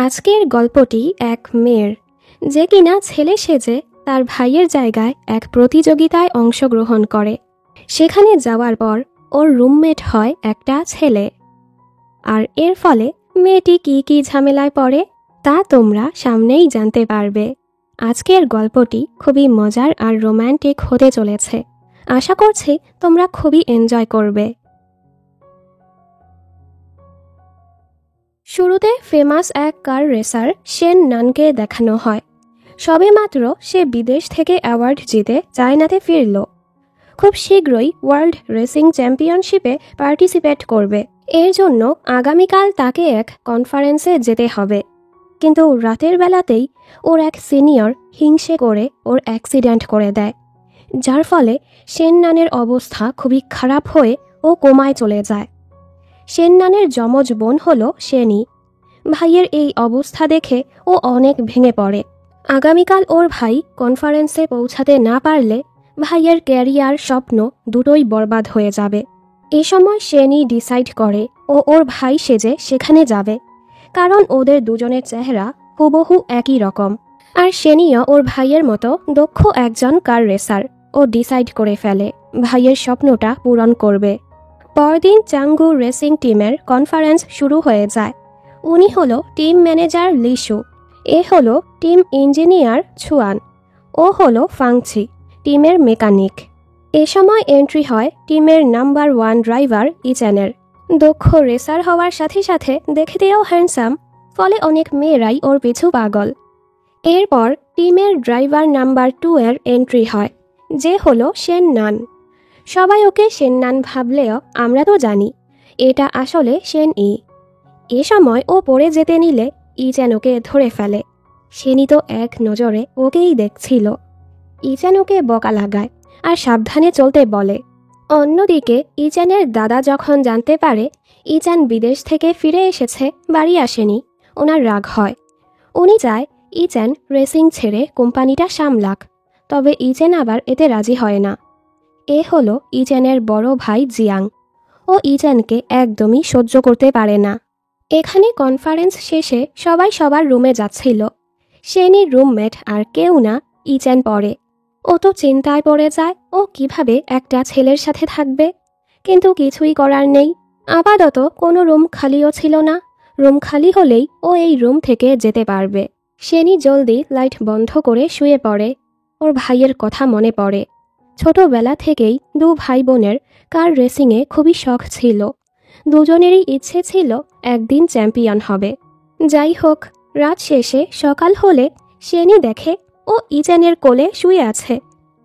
আজকের গল্পটি এক মেয়ের, যে কিনা ছেলে সেজে তার ভাইয়ের জায়গায় এক প্রতিযোগিতায় অংশগ্রহণ করে। সেখানে যাওয়ার পর ওর রুমমেট হয় একটা ছেলে। আর এর ফলে মেয়েটি কি ঝামেলায় পড়ে তা তোমরা সামনেই জানতে পারবে। আজকের গল্পটি খুবই মজার আর রোম্যান্টিক হতে চলেছে। আশা করছি তোমরা খুবই এনজয় করবে। শুরুতে ফেমাস এক কার রেসার শেন নানকে দেখানো হয়। সবেমাত্র সে বিদেশ থেকে অ্যাওয়ার্ড জিতে চায়নাতে ফিরল। খুব শীঘ্রই ওয়ার্ল্ড রেসিং চ্যাম্পিয়নশিপে পার্টিসিপেট করবে। এর জন্য আগামীকাল তাকে এক কনফারেন্সে যেতে হবে। কিন্তু রাতের বেলাতেই ওর এক সিনিয়র হিংসে করে ওর অ্যাক্সিডেন্ট করে দেয়, যার ফলে শেন নানের অবস্থা খুবই খারাপ হয়ে ও কোমায় চলে যায়। শেন নানের যমজ বোন হলো শেনি। ভাইয়ের এই অবস্থা দেখে ও অনেক ভেঙে পড়ে। আগামীকাল ওর ভাই কনফারেন্সে পৌঁছাতে না পারলে ভাইয়ের ক্যারিয়ার স্বপ্ন দুটোই বরবাদ হয়ে যাবে। এ সময় শেনি ডিসাইড করে ও ওর ভাই সেজে সেখানে যাবে, কারণ ওদের দুজনের চেহারা হুবহু একই রকম। আর শেনিও ওর ভাইয়ের মতো দক্ষ একজন কার রেসার। ও ডিসাইড করে ফেলে ভাইয়ের স্বপ্নটা পূরণ করবে। পরদিন চাঙ্গু রেসিং টিমের কনফারেন্স শুরু হয়ে যায়। উনি হলো টিম ম্যানেজার লিশু, এ হলো টিম ইঞ্জিনিয়ার ছুয়ান, ও হলো ফাংচি, টিমের মেকানিক। এ সময় এন্ট্রি হয় টিমের নাম্বার 1 ড্রাইভার ইচ্যানের। দক্ষ রেসার হওয়ার সাথে সাথে দেখতেও হ্যান্ডসাম, ফলে অনেক মেয়েরাই ওর পিছু পাগল। এরপর টিমের ড্রাইভার নাম্বার 2 এর এন্ট্রি হয়, যে হলো শেন নান। সবাই ওকে শেন নান ভাবলেও আমরা তো জানি এটা আসলে শেন ই। এ সময় ও পড়ে যেতে নিলে ইচ্যান ওকে ধরে ফেলে। শেনি তো এক নজরে ওকেই দেখছিল। ইচ্যান ওকে বকা লাগায় আর সাবধানে চলতে বলে। অন্যদিকে ইচ্যানের দাদা যখন জানতে পারে ইচ্যান বিদেশ থেকে ফিরে এসেছে, বাড়ি আসেনি, ওনার রাগ হয়। উনি চায় ইচ্যান রেসিং ছেড়ে কোম্পানিটা সামলাক, তবে ইচ্যান আবার এতে রাজি হয় না। এ হলো ইচ্যানের বড় ভাই জিয়াং। ও ইচ্যানকে একদমই সহ্য করতে পারে না। এখানে কনফারেন্স শেষে সবাই সবার রুমে যাচ্ছিল। শেনির রুমমেট আর কেউ না, ইচ্যান পড়ে। ও তো চিন্তায় পড়ে যায় ও কিভাবে একটা ছেলের সাথে থাকবে, কিন্তু কিছুই করার নেই। আপাতত কোনো রুম খালিও ছিল না। রুম খালি হলেই ও এই রুম থেকে যেতে পারবে। শেনি জলদি লাইট বন্ধ করে শুয়ে পড়ে। ওর ভাইয়ের কথা মনে পড়ে। ছোটবেলা থেকেই দু ভাই বোনের কার রেসিংয়ে খুবই শখ ছিল। দুজনেরই ইচ্ছে ছিল একদিন চ্যাম্পিয়ন হবে। যাই হোক, রাত শেষে সকাল হলে শেনি দেখে ও ইচ্যানের কোলে শুয়ে আছে।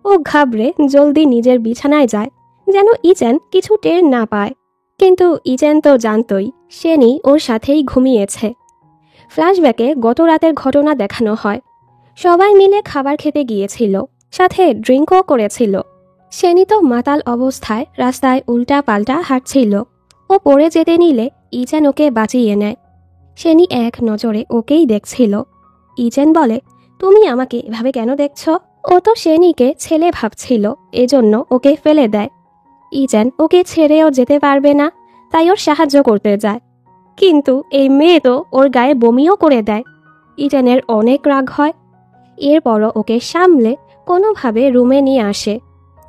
ও ঘাবড়ে জলদি নিজের বিছানায় যায়, যেন ইচ্যান কিছু টের না পায়। কিন্তু ইচ্যান তো জানতই শেনি ওর সাথেই ঘুমিয়েছে। ফ্ল্যাশব্যাকে গত রাতের ঘটনা দেখানো হয়। সবাই মিলে খাবার খেতে গিয়েছিল, সাথে ড্রিঙ্কও করেছিল। শেনি তো মাতাল অবস্থায় রাস্তায় উল্টা পাল্টা হাঁটছিল। ও পড়ে যেতে নিলে ইচ্যান ওকে বাঁচিয়ে নেয়। শেনি এক নজরে ওকেই দেখছিল। ইচ্যান বলে, তুমি আমাকে এভাবে কেন দেখছ? ও তো শেনিকে ছেলে ভাবছিল, এজন্য ওকে ফেলে দেয়। ইচ্যান ওকে ছেড়েও যেতে পারবে না, তাই ওর সাহায্য করতে যায়। কিন্তু এই মেয়ে তো ওর গায়ে বমিও করে দেয়। ইচ্যানের অনেক রাগ হয়। এরপরও ওকে সামলে কোনোভাবে রুমে নিয়ে আসে।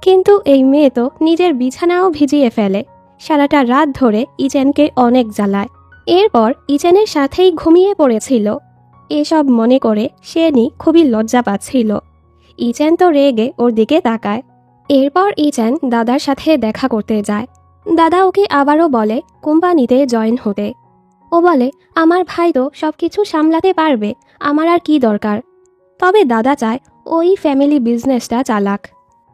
কিন্তু এই মেয়ে তো নিজের বিছানাও ভিজিয়ে ফেলে। সারাটা রাত ধরে ইচ্যানকে অনেক জ্বালায়। এরপর ইচ্যানের সাথেই ঘুমিয়ে পড়েছিল। এসব মনে করে শেনি খুবই লজ্জা পাচ্ছিল। ইচ্যান তো রেগে ওর দিকে তাকায়। এরপর ইচ্যান দাদার সাথে দেখা করতে যায়। দাদা ওকে আবারও বলে কোম্পানিতে জয়েন হতে। ও বলে, আমার ভাই তো সবকিছু সামলাতে পারবে, আমার আর কি দরকার। তবে দাদা চায় ওই ফ্যামিলি বিজনেসটা চালাক।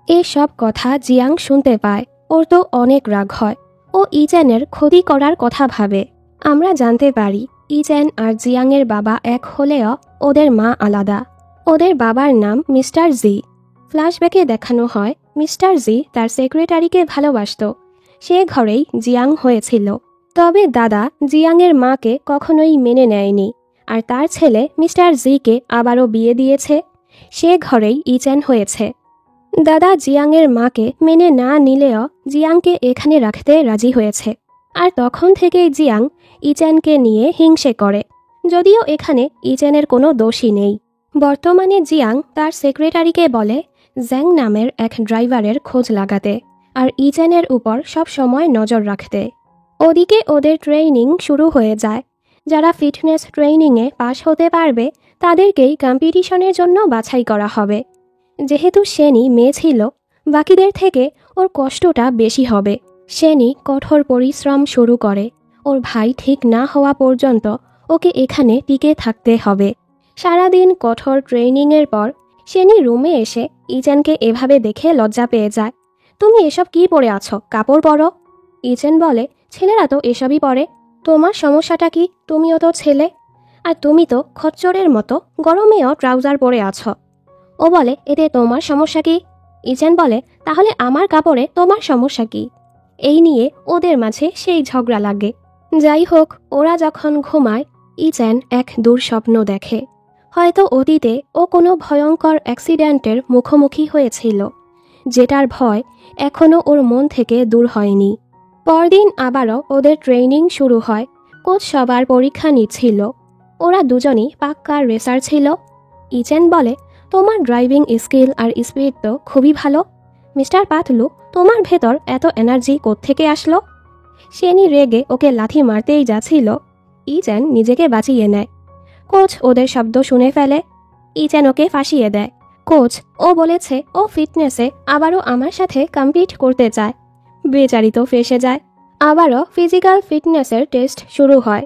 এসব কথা জিয়াং শুনতে পায়। ওর তো অনেক রাগ হয়। ও ইচ্যানের ক্ষতি করার কথা ভাবে। আমরা জানতে পারি ইচ্যান আর জিয়াংয়ের বাবা এক হলেও ওদের মা আলাদা। ওদের বাবার নাম মিস্টার জি। ফ্ল্যাশব্যাকে দেখানো হয় মিস্টার জি তার সেক্রেটারিকে ভালোবাসত। সে ঘরেই জিয়াং হয়েছিল। তবে দাদা জিয়াংয়ের মাকে কখনোই মেনে নেয়নি, আর তার ছেলে মিস্টার জিকে আবারও বিয়ে দিয়েছে। সে ঘরেই ইচ্যান হয়েছে। দাদা জিয়াংয়ের মাকে মেনে না নিলেও জিয়াংকে এখানে রাখতে রাজি হয়েছে। আর তখন থেকেই জিয়াং ইচ্যানকে নিয়ে হিংসে করে। যদিও এখানে ইচেনের কোনো দোষই নেই। বর্তমানে জিয়াং তার সেক্রেটারিকে বলে জ্যাং নামের এক ড্রাইভারের খোঁজ লাগাতে আর ইচেনের উপর সব সময় নজর রাখতে। ওদিকে ওদের ট্রেনিং শুরু হয়ে যায়। যারা ফিটনেস ট্রেনিংয়ে পাশ হতে পারবে তাদেরকেই কম্পিটিশনের জন্য বাছাই করা হবে। যেহেতু শেনি মেয়ে ছিল, বাকিদের থেকে ওর কষ্টটা বেশি হবে। শেনি কঠোর পরিশ্রম শুরু করে। ওর ভাই ঠিক না হওয়া পর্যন্ত ওকে এখানে টিকে থাকতে হবে। সারাদিন কঠোর ট্রেনিংয়ের পর শেনি রুমে এসে ইচেনকে এভাবে দেখে লজ্জা পেয়ে যায়। তুমি এসব কি পরে আছো? কাপড় পরো। ইচেন বলে, ছেলেরা তো এসবই পরে। তোমার সমস্যাটা কি? তুমিও তো ছেলে, আর তুমি তো খচ্চরের মতো গরমেও ট্রাউজার পরে আছো। ও বলে, এতে তোমার সমস্যা কি? ইচেন বলে, তাহলে আমার কাপড়ে তোমার সমস্যা কি? এই নিয়ে ওদের মাঝে সেই ঝগড়া লাগে। যাই হোক, ওরা যখন ঘুমায় ইচেন এক দুঃস্বপ্ন দেখে। হয়তো অতীতে ও কোনো ভয়ঙ্কর অ্যাক্সিডেন্টের মুখোমুখি হয়েছিল, যেটার ভয় এখনও ওর মন থেকে দূর হয়নি। পরদিন আবারও ওদের ট্রেনিং শুরু হয়। কোচ সবার পরীক্ষা নিচ্ছিল। ওরা দুজনই পাক্কা রেসার ছিল। ইচেন বলে, তোমার ড্রাইভিং স্কিল আর স্পিড তো খুবই ভালো। মিস্টার পাতলু, তোমার ভেতর এত এনার্জি কোত্থেকে আসলো? শেনি রেগে ওকে লাথি মারতেই যাচ্ছিল। ইচেন নিজেকে বাঁচিয়ে নেয়। কোচ ওদের শব্দ শুনে ফেলে। ইচেন ওকে ফাঁসিয়ে দেয়। কোচ, ও বলেছে ও ফিটনেসে আবারও আমার সাথে কম্পিট করতে চায়। বেচারি তো ফেসে যায়। আবারও ফিজিক্যাল ফিটনেসের টেস্ট শুরু হয়।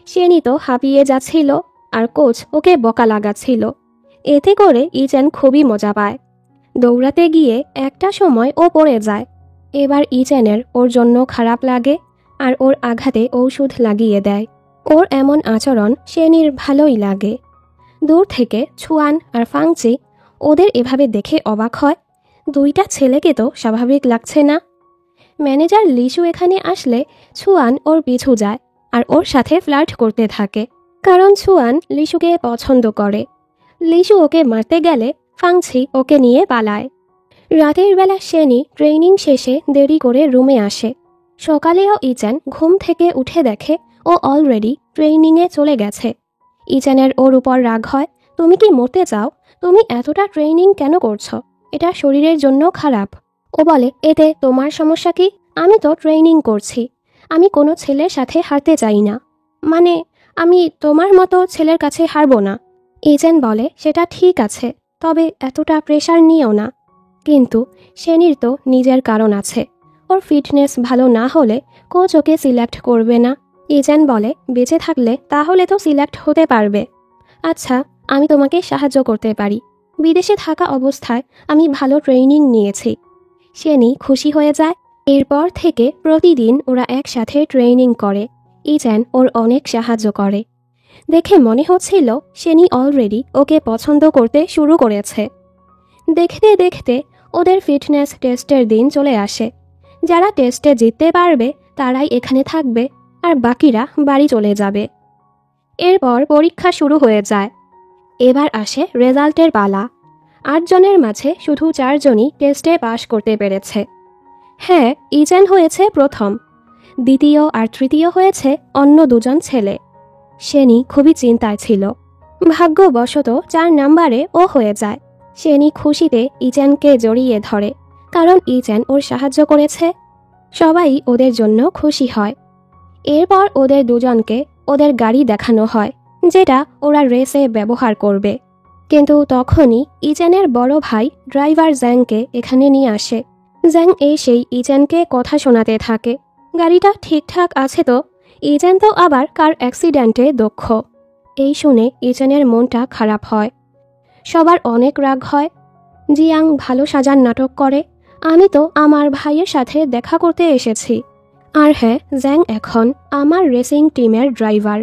শেনি তো হাঁপিয়ে যাচ্ছিল আর কোচ ওকে বকা লাগাচ্ছিল। এতে করে ইচেন খুবই মজা পায়। দৌড়াতে গিয়ে একটা সময় ও পড়ে যায়। এবার ইচেনের ওর জন্য খারাপ লাগে আর ওর আঘাতে ঔষধ লাগিয়ে দেয়। ওর এমন আচরণ শেনির ভালোই লাগে। দূর থেকে ছুয়ান আর ফাংচি ওদের এভাবে দেখে অবাক হয়। দুইটা ছেলেকে তো স্বাভাবিক লাগছে না। ম্যানেজার লিশু এখানে আসলে ছুয়ান ওর পিছু যায় আর ওর সাথে ফ্লার্ট করতে থাকে, কারণ ছুয়ান লিশুকে পছন্দ করে। লিশু ওকে মারতে গেলে ফাংচি ওকে নিয়ে পালায়। রাতের বেলা শেনি ট্রেনিং শেষে দেরি করে রুমে আসে। সকালেও ইচেন ঘুম থেকে উঠে দেখে ও অলরেডি ট্রেনিংয়ে চলে গেছে। ইচেনের ওর উপর রাগ হয়। তুমি কি মরতে চাও? তুমি এতটা ট্রেনিং কেন করছো? এটা শরীরের জন্য খারাপ। ও বলে, এতে তোমার সমস্যা কি? আমি তো ট্রেনিং করছি। আমি কোনো ছেলের সাথে হারতে চাই না। মানে, আমি তোমার মতো ছেলের কাছে হারবো না। ইচেন বলে, সেটা ঠিক আছে, তবে এতটা প্রেশার নিও না। কিন্তু শেনির তো নিজের কারণ আছে। ওর ফিটনেস ভালো না হলে কোচ ওকে সিলেক্ট করবে না। ইচেন বলে, বেঁচে থাকলে তাহলে তো সিলেক্ট হতে পারবে। আচ্ছা, আমি তোমাকে সাহায্য করতে পারি। বিদেশে থাকা অবস্থায় আমি ভালো ট্রেনিং নিয়েছি। শেনি খুশি হয়ে যায়। এরপর থেকে প্রতিদিন ওরা একসাথে ট্রেনিং করে। ইচেন ওর অনেক সাহায্য করে। দেখে মনে হচ্ছিল শেনি অলরেডি ওকে পছন্দ করতে শুরু করেছে। দেখতে দেখতে ওদের ফিটনেস টেস্টের দিন চলে আসে। যারা টেস্টে জিততে পারবে তারাই এখানে থাকবে আর বাকিরা বাড়ি চলে যাবে। এরপর পরীক্ষা শুরু হয়ে যায়। এবার আসে রেজাল্টের পালা। 8 জনের মাঝে শুধু 4 জনই টেস্টে পাশ করতে পেরেছে। হ্যাঁ, ইচেন হয়েছে প্রথম। দ্বিতীয় আর তৃতীয় হয়েছে অন্য 2 জন ছেলে। শেনি খুবই চিন্তায় ছিল। ভাগ্যবশত 4 নাম্বারে ও হয়ে যায়। শেনি খুশিতে ইচেনকে জড়িয়ে ধরে, কারণ ইচেন ওর সাহায্য করেছে। সবাই ওদের জন্য খুশি হয়। এরপর ওদের 2 জনকে ওদের গাড়ি দেখানো হয়, যেটা ওরা রেসে ব্যবহার করবে। কিন্তু তখনই ইচেনের বড় ভাই ড্রাইভার জ্যাংকে এখানে নিয়ে আসে। জ্যাং এসেই ইচেনকে কথা শোনাতে থাকে। গাড়িটা ঠিকঠাক আছে তো? ইচেন তো আবার কার অ্যাক্সিডেন্টে দক্ষ। এই শুনে ইচেনের মনটা খারাপ হয়। সবার অনেক রাগ হয়। জিয়াং ভালো সাজার নাটক করে, আমি তো আমার ভাইয়ের সাথে দেখা করতে এসেছি। আর হ্যাঁ, জ্যাং এখন আমার রেসিং টিমের ড্রাইভার।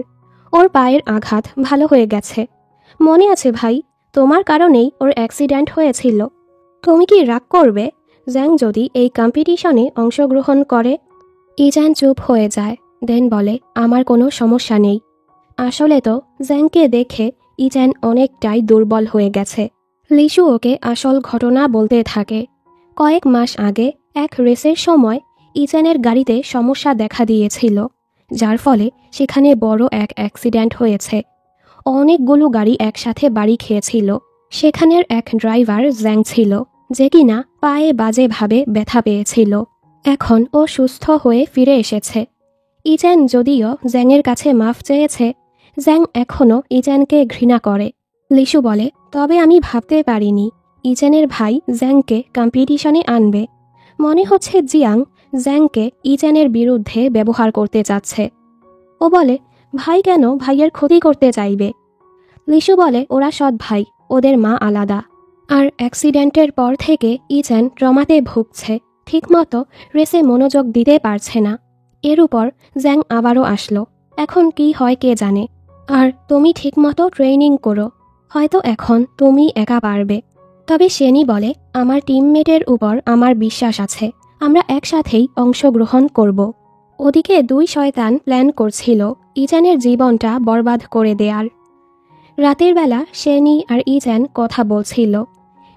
ওর পায়ের আঘাত ভালো হয়ে গেছে। মনে আছে ভাই, তোমার কারণেই ওর অ্যাক্সিডেন্ট হয়েছিল। তুমি কি রাগ করবে জ্যাং যদি এই কম্পিটিশনে অংশগ্রহণ করে? ইচেন চুপ হয়ে যায়, দেন বলে, আমার কোনো সমস্যা নেই। আসলে তো জ্যাংকে দেখে ইচেন অনেকটাই দুর্বল হয়ে গেছে। লিশু ওকে আসল ঘটনা বলতে থাকে। কয়েক মাস আগে এক রেসের সময় ইচেনের গাড়িতে সমস্যা দেখা দিয়েছিল, যার ফলে সেখানে বড় এক অ্যাক্সিডেন্ট হয়েছে। অনেকগুলো গাড়ি একসাথে বাড়ি খেয়েছিল। সেখানের এক ড্রাইভার জ্যাং ছিল, যে কিনা পায়ে বাজেভাবে ব্যথা পেয়েছিল। এখন ও সুস্থ হয়ে ফিরে এসেছে। ইজেন যদিও জ্যাংয়ের কাছে মাফ চেয়েছে, জ্যাং এখনও ইজেনকে ঘৃণা করে। লিসু বলে, তবে আমি ভাবতে পারিনি ইজেনের ভাই জ্যাংকে কম্পিটিশনে আনবে। মনে হচ্ছে জিয়াং জ্যাংকে ইজেনের বিরুদ্ধে ব্যবহার করতে চাচ্ছে। ও বলে, ভাই কেন ভাইয়ের ক্ষতি করতে চাইবে? লিসু বলে, ওরা সৎ ভাই, ওদের মা আলাদা। আর অ্যাক্সিডেন্টের পর থেকে ইজেন ট্রমাতে ভুগছে, ঠিকমতো রেসে মনোযোগ দিতে পারছে না। এর উপর জ্যাং আবারও আসলো। এখন কি হয় কে জানে। আর তুমি ঠিকমতো ট্রেনিং করো, হয়তো এখন তুমি একা পারবে। তবে শেনি বলে, আমার টিমমেটের উপর আমার বিশ্বাস আছে, আমরা একসাথেই অংশগ্রহণ করব। ওদিকে দুই শয়তান প্ল্যান করছিল ইজেনের জীবনটা বরবাদ করে দেয়ার। রাতের বেলা শেনি আর ইজেন কথা বলছিল।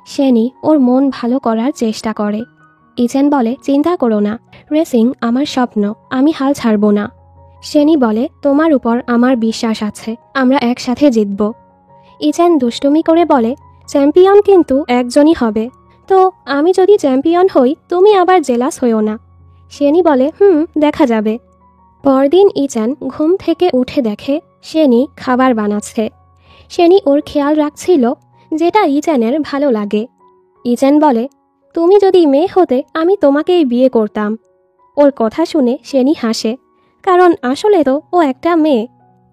শেনি ওর মন ভালো করার চেষ্টা করে। ইজেন বলে, চিন্তা করো না, রেসিং আমার স্বপ্ন, আমি হাল ছাড়ব না। শেনি বলে, তোমার উপর আমার বিশ্বাস আছে, আমরা একসাথে জিতব। ইজেন দুষ্টুমি করে বলে, চ্যাম্পিয়ন কিন্তু একজনই হবে, তো আমি যদি চ্যাম্পিয়ন হই তুমি আবার জেলাস হইও না। শেনি বলে, দেখা যাবে। পরদিন ইজেন ঘুম থেকে উঠে দেখে শেনি খাবার বানাচ্ছে। শেনি ওর খেয়াল রাখছিল, যেটা ইজেনের ভালো লাগে। ইজেন বলে, তুমি যদি মেয়ে হতে আমি তোমাকেই বিয়ে করতাম। ওর কথা শুনে শেনি হাসে, কারণ আসলে তো ও একটা মেয়ে,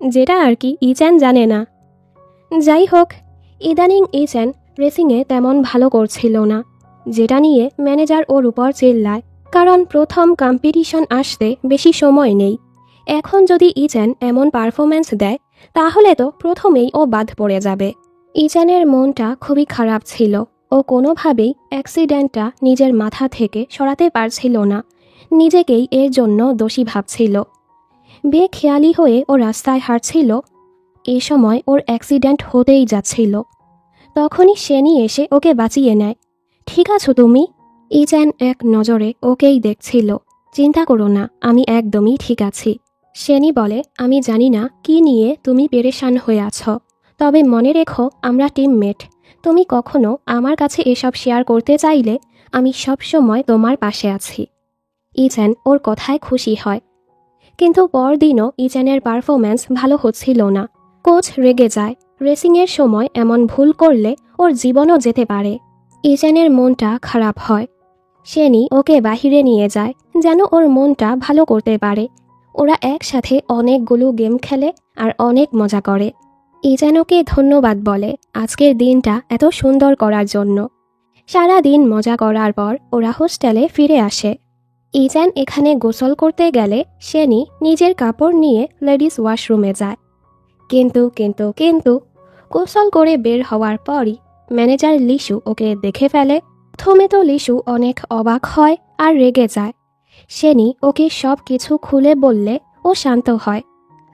যেটা আর কি ইজেন জানে না। যাই হোক, ইদানিং ইজেন রেসিংয়ে তেমন ভালো করছিল না, যেটা নিয়ে ম্যানেজার ওর উপর চিল্লায়, কারণ প্রথম কম্পিটিশন আসতে বেশি সময় নেই। এখন যদি ইজেন এমন পারফরম্যান্স দেয় তাহলে তো প্রথমেই ও বাদ পড়ে যাবে। ইজেনের মনটা খুবই খারাপ ছিল। ও কোনোভাবেই অ্যাক্সিডেন্টটা নিজের মাথা থেকে সরাতে পারছিল না, নিজেকেই এর জন্য দোষী ভাবছিল। বেখেয়ালি হয়ে ও রাস্তায় হাঁটছিল। এ সময় ওর অ্যাক্সিডেন্ট হতেই যাচ্ছিল। তখনই শেনি এসে ওকে বাঁচিয়ে নেয়। ঠিক আছো তুমি? ইজেন এক নজরে ওকেই দেখছিল। চিন্তা করো না, আমি একদমই ঠিক আছি। শেনি বলে, আমি জানি না কি নিয়ে তুমি পেরেশান হয়ে আছো, তবে মনে রেখো আমরা টিমমেট। তুমি কখনো আমার কাছে এসব শেয়ার করতে চাইলে আমি সবসময় তোমার পাশে আছি। ইজেন ওর কথায় খুশি হয়। কিন্তু পরদিনও ইজেনের পারফরম্যান্স ভালো হচ্ছিল না। কোচ রেগে যায়, রেসিংয়ের সময় এমন ভুল করলে ওর জীবনও যেতে পারে। ইজেনের মনটা খারাপ হয়। শেনি ওকে বাহিরে নিয়ে যায়, যেন ওর মনটা ভালো করতে পারে। ওরা একসাথে অনেকগুলো গেম খেলে আর অনেক মজা করে। ইজেন ওকে ধন্যবাদ বলে আজকের দিনটা এত সুন্দর করার জন্য। সারা দিন মজা করার পর ওরা হোস্টেলে ফিরে আসে। ইজেন এখানে গোসল করতে গেলে শেনি নিজের কাপড় নিয়ে লেডিস ওয়াশরুমে যায়। কিন্তু গোসল করে বের হওয়ার পরই ম্যানেজার লিসু ওকে দেখে ফেলে। প্রথমে তো লিসু অনেক অবাক হয় আর রেগে যায়। শেনি ওকে সব কিছু খুলে বললে ও শান্ত হয়।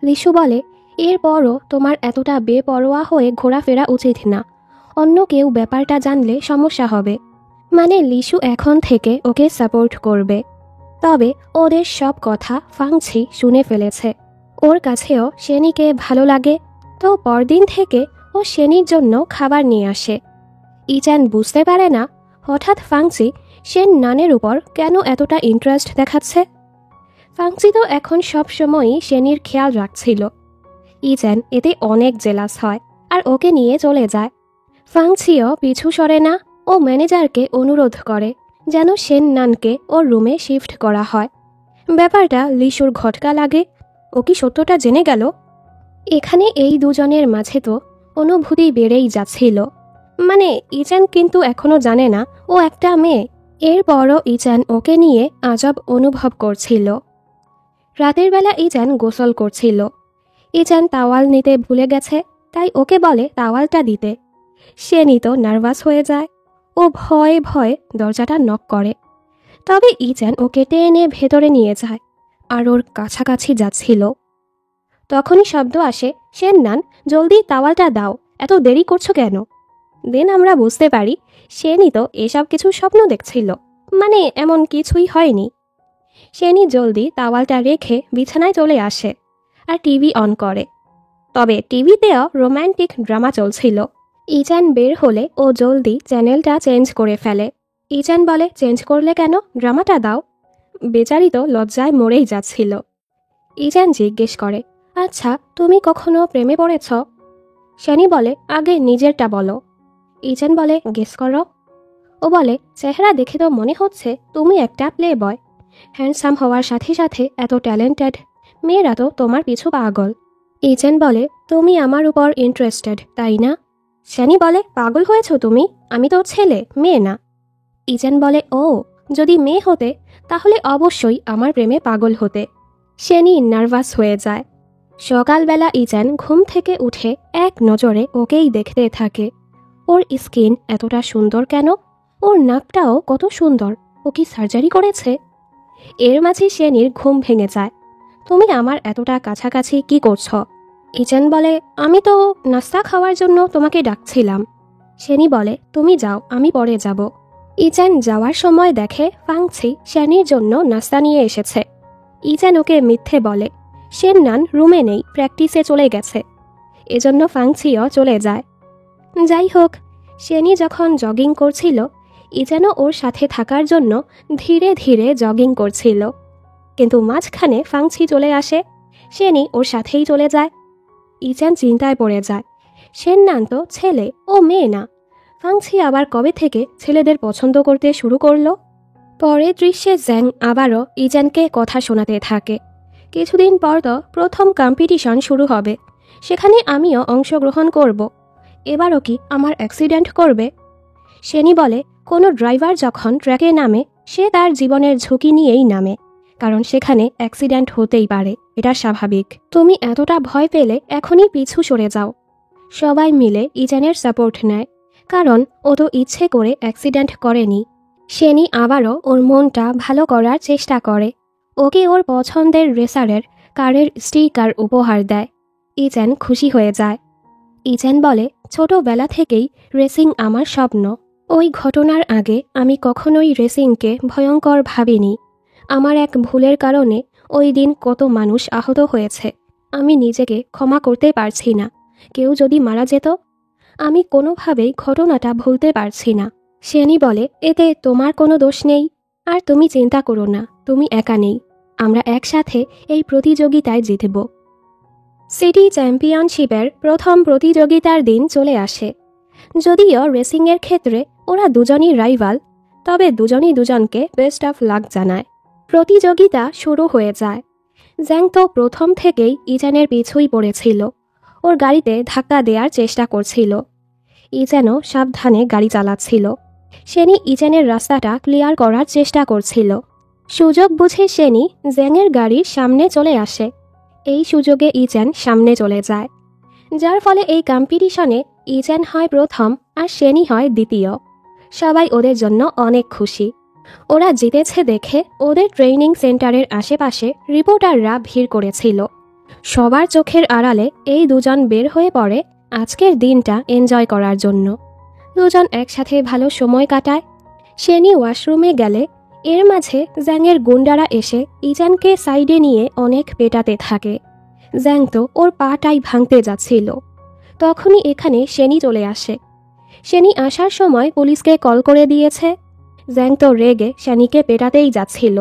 লিসু বলে, এরপরও তোমার এতটা বেপরোয়া হয়ে ঘোরাফেরা উচিত না, অন্য কেউ ব্যাপারটা জানলে সমস্যা হবে। মানে লিসু এখন থেকে ওকে সাপোর্ট করবে। তবে ওদের সব কথা ফাংছি শুনে ফেলেছে। ওর কাছেও শেনিকে ভালো লাগে, তো পরদিন থেকে ও শেনির জন্য খাবার নিয়ে আসে। ইজেন বুঝতে পারে না হঠাৎ ফাংচি শেন নানের উপর কেন এতটা ইন্টারেস্ট দেখাচ্ছে। ফাংচি তো এখন সব সময়ই শেনির খেয়াল রাখছিল। ইজেন এতে অনেক জেলাস হয় আর ওকে নিয়ে চলে যায়। ফাংচিও পিছু সরে না, ও ম্যানেজারকে অনুরোধ করে যেন শেন নানকে ওর রুমে শিফট করা হয়। ব্যাপারটা লিসুর ঘটকা লাগে। ও কি সত্যটা জেনে গেল? এখানে এই দুজনের মাঝে তো অনুভূতি বেড়েই যাচ্ছিল। মানে ইজেন কিন্তু এখনও জানে না ও একটা মেয়ে। এরপরও ইজেন ওকে নিয়ে আজব অনুভব করছিল। রাতের বেলা ইজেন গোসল করছিল। ইজেন তাওয়াল নিতে ভুলে গেছে, তাই ওকে বলে তাওয়ালটা দিতে। শেনি তো নার্ভাস হয়ে যায়। ও ভয়ে ভয়ে দরজাটা নক করে। তবে ইজেন ওকে টেনে ভেতরে নিয়ে যায় আর ওর কাছাকাছি যাচ্ছিল। তখনই শব্দ আসে, শেন নান, জলদি তাওয়ালটা দাও, এত দেরি করছো কেন? দেন আমরা বুঝতে পারি শেনি তো এসব কিছু স্বপ্ন দেখছিল, মানে এমন কিছুই হয়নি। শেনি জলদি তাওয়ালটা রেখে বিছানায় চলে আসে আর টিভি অন করে। তবে টিভিতেও রোম্যান্টিক ড্রামা চলছিল। ইজান বের হলে ও জলদি চ্যানেলটা চেঞ্জ করে ফেলে। ইজান বলে, চেঞ্জ করলে কেন, ড্রামাটা দাও। বেচারি তো লজ্জায় মরেই যাচ্ছিল। ইজান জিজ্ঞেস করে, আচ্ছা তুমি কখনো প্রেমে পড়েছ? শানি বলে, আগে নিজেরটা বলো। ইজান বলে, গেস করো। ও বলে, চেহারা দেখে তো মনে হচ্ছে তুমি একটা প্লে বয়। হ্যান্ডসাম হওয়ার সাথে সাথে এত ট্যালেন্টেড, মেয়েরা তো তোমার পিছু পাগল। ইজান বলে, তুমি আমার উপর ইন্টারেস্টেড তাই না? শানি বলে, পাগল হয়েছ তুমি, আমি তো ছেলে, মেয়ে না। ইজান বলে, ও যদি মেয়ে হতে তাহলে অবশ্যই আমার প্রেমে পাগল হতে। শানি নার্ভাস হয়ে যায়। সকালবেলা ইজান ঘুম থেকে উঠে এক নজরে ওকেই দেখতে থাকে। ওর স্কিন এতটা সুন্দর কেন, ওর নাকটাও কত সুন্দর, ও কি সার্জারি করেছে? এর মাঝে শানির ঘুম ভেঙে যায়। তুমি আমার এতটা কাছাকাছি কি করছ? ইজান বলে, আমি তো নাস্তা খাওয়ার জন্য তোমাকে ডাকছিলাম। শানি বলে, তুমি যাও, আমি পরে যাব। ইজান যাওয়ার সময় দেখে ফাংছি শানির জন্য নাস্তা নিয়ে এসেছে। ইজান ওকে মিথ্যে বলে, শেননান রুমে নেই, প্র্যাকটিসে চলে গেছে। এজন্য ফাংছিও চলে যায়। যাই হোক, শানি যখন জগিং করছিল, ইজানও ওর সাথে থাকার জন্য ধীরে ধীরে জগিং করছিল। কিন্তু মাঝখানে ফাংছি চলে আসে, শানি ওর সাথেই চলে যায়। ইজান চিন্তায় পড়ে যায়, শেননান তো ছেলে, ও মেয়ে না। ফাংছি আবার কবে থেকে ছেলেদের পছন্দ করতে শুরু করলো? পরের দৃশ্যে জ্যাং আবারও ইজানকে কথা শোনাতে থাকে। কিছুদিন পর তো প্রথম কম্পিটিশন শুরু হবে, সেখানে আমিও অংশগ্রহণ করব। এবারও কি আমার অ্যাক্সিডেন্ট করবে? শানি বলে, কোনো ড্রাইভার যখন ট্র্যাকে নামে সে তার জীবনের ঝুঁকি নিয়েই নামে, কারণ সেখানে অ্যাক্সিডেন্ট হতেই পারে, এটা স্বাভাবিক। তুমি এতটা ভয় পেলে এখনই পিছু সরে যাও। সবাই মিলে ইজানের সাপোর্ট নেয়, কারণ ও তো ইচ্ছে করে অ্যাক্সিডেন্ট করেনি। শানি আবারও ওর মনটা ভালো করার চেষ্টা করে, ওকে ওর পছন্দের রেসারের কারের স্টিকার উপহার দেয়। ইজান খুশি হয়ে যায়। ইজান বলে, ছোটবেলা থেকেই রেসিং আমার স্বপ্ন। ওই ঘটনার আগে আমি কখনোই রেসিংকে ভয়ঙ্কর ভাবিনি। আমার এক ভুলের কারণে ওই দিন কত মানুষ আহত হয়েছে, আমি নিজেকে ক্ষমা করতে পারছি না। কেউ যদি মারা যেত, আমি কোনোভাবেই ঘটনাটা ভুলতে পারছি না। শানি বলে, এতে তোমার কোনো দোষ নেই, আর তুমি চিন্তা করো না, তুমি একা নেই, আমরা একসাথে এই প্রতিযোগিতায় জিতব। সিটি চ্যাম্পিয়নশিপের প্রথম প্রতিযোগিতার দিন চলে আসে। যদিও রেসিংয়ের ক্ষেত্রে ওরা দুজনই রাইভাল, তবে দুজনই দুজনকে বেস্ট অফ লাক জানায়। প্রতিযোগিতা শুরু হয়ে যায়। জ্যাং তো প্রথম থেকেই ইজানের পিছুই পড়েছিল, ওর গাড়িতে ধাক্কা দেওয়ার চেষ্টা করছিল। ইজানও সাবধানে গাড়ি চালাচ্ছিল। শানি ইজানের রাস্তাটা ক্লিয়ার করার চেষ্টা করছিল। সুযোগ বুঝে শানি জ্যাংয়ের গাড়ির সামনে চলে আসে। এই সুযোগে ইজান সামনে চলে যায়, যার ফলে এই কম্পিটিশনে ইজান হয় প্রথম আর শানি হয় দ্বিতীয়। সবাই ওদের জন্য অনেক খুশি। ওরা জিতেছে দেখে ওদের ট্রেনিং সেন্টারের আশেপাশে রিপোর্টাররা ভিড় করেছিল। সবার চোখের আড়ালে এই দুজন বের হয়ে পড়ে আজকের দিনটা এনজয় করার জন্য। দুজন একসাথে ভালো সময় কাটায়। শানি ওয়াশরুমে গেলে এর মাঝে জ্যাংয়ের গুন্ডারা এসে ইজানকে সাইডে নিয়ে অনেক পেটাতে থাকে। জ্যাং তো ওর পাটাই ভাঙতে যাচ্ছিল। তখনই এখানে শানি চলে আসে। শানি আসার সময় পুলিশকে কল করে দিয়েছে। জ্যাং তো রেগে শানিকে পেটাতেই যাচ্ছিল।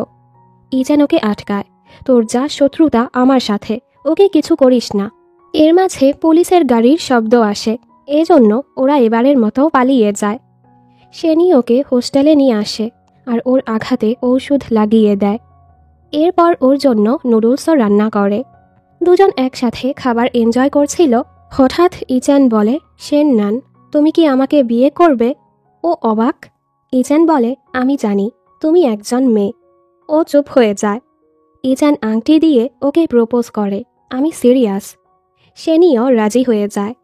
ইজান ওকে আটকায়, তোর যা শত্রুতা আমার সাথে, ওকে কিছু করিস না। এর মাঝে পুলিশের গাড়ির শব্দ আসে, এজন্য ওরা এবারের মতো পালিয়ে যায়। শানি ওকে হোস্টেলে নিয়ে আসে আর ওর আঘাতে ঔষধ লাগিয়ে দেয়। এরপর ওর জন্য নুডলসও রান্না করে। দুজন একসাথে খাবার এনজয় করছিল। হঠাৎ ইজান বলে, শেননান, তুমি কি আমাকে বিয়ে করবে? ও অবাক। ইজান বলে, আমি জানি তুমি একজন মেয়ে। ও চুপ হয়ে যায়। ইজান আংটি দিয়ে ওকে প্রপোজ করে, আমি সিরিয়াস। শানিও রাজি হয়ে যায়।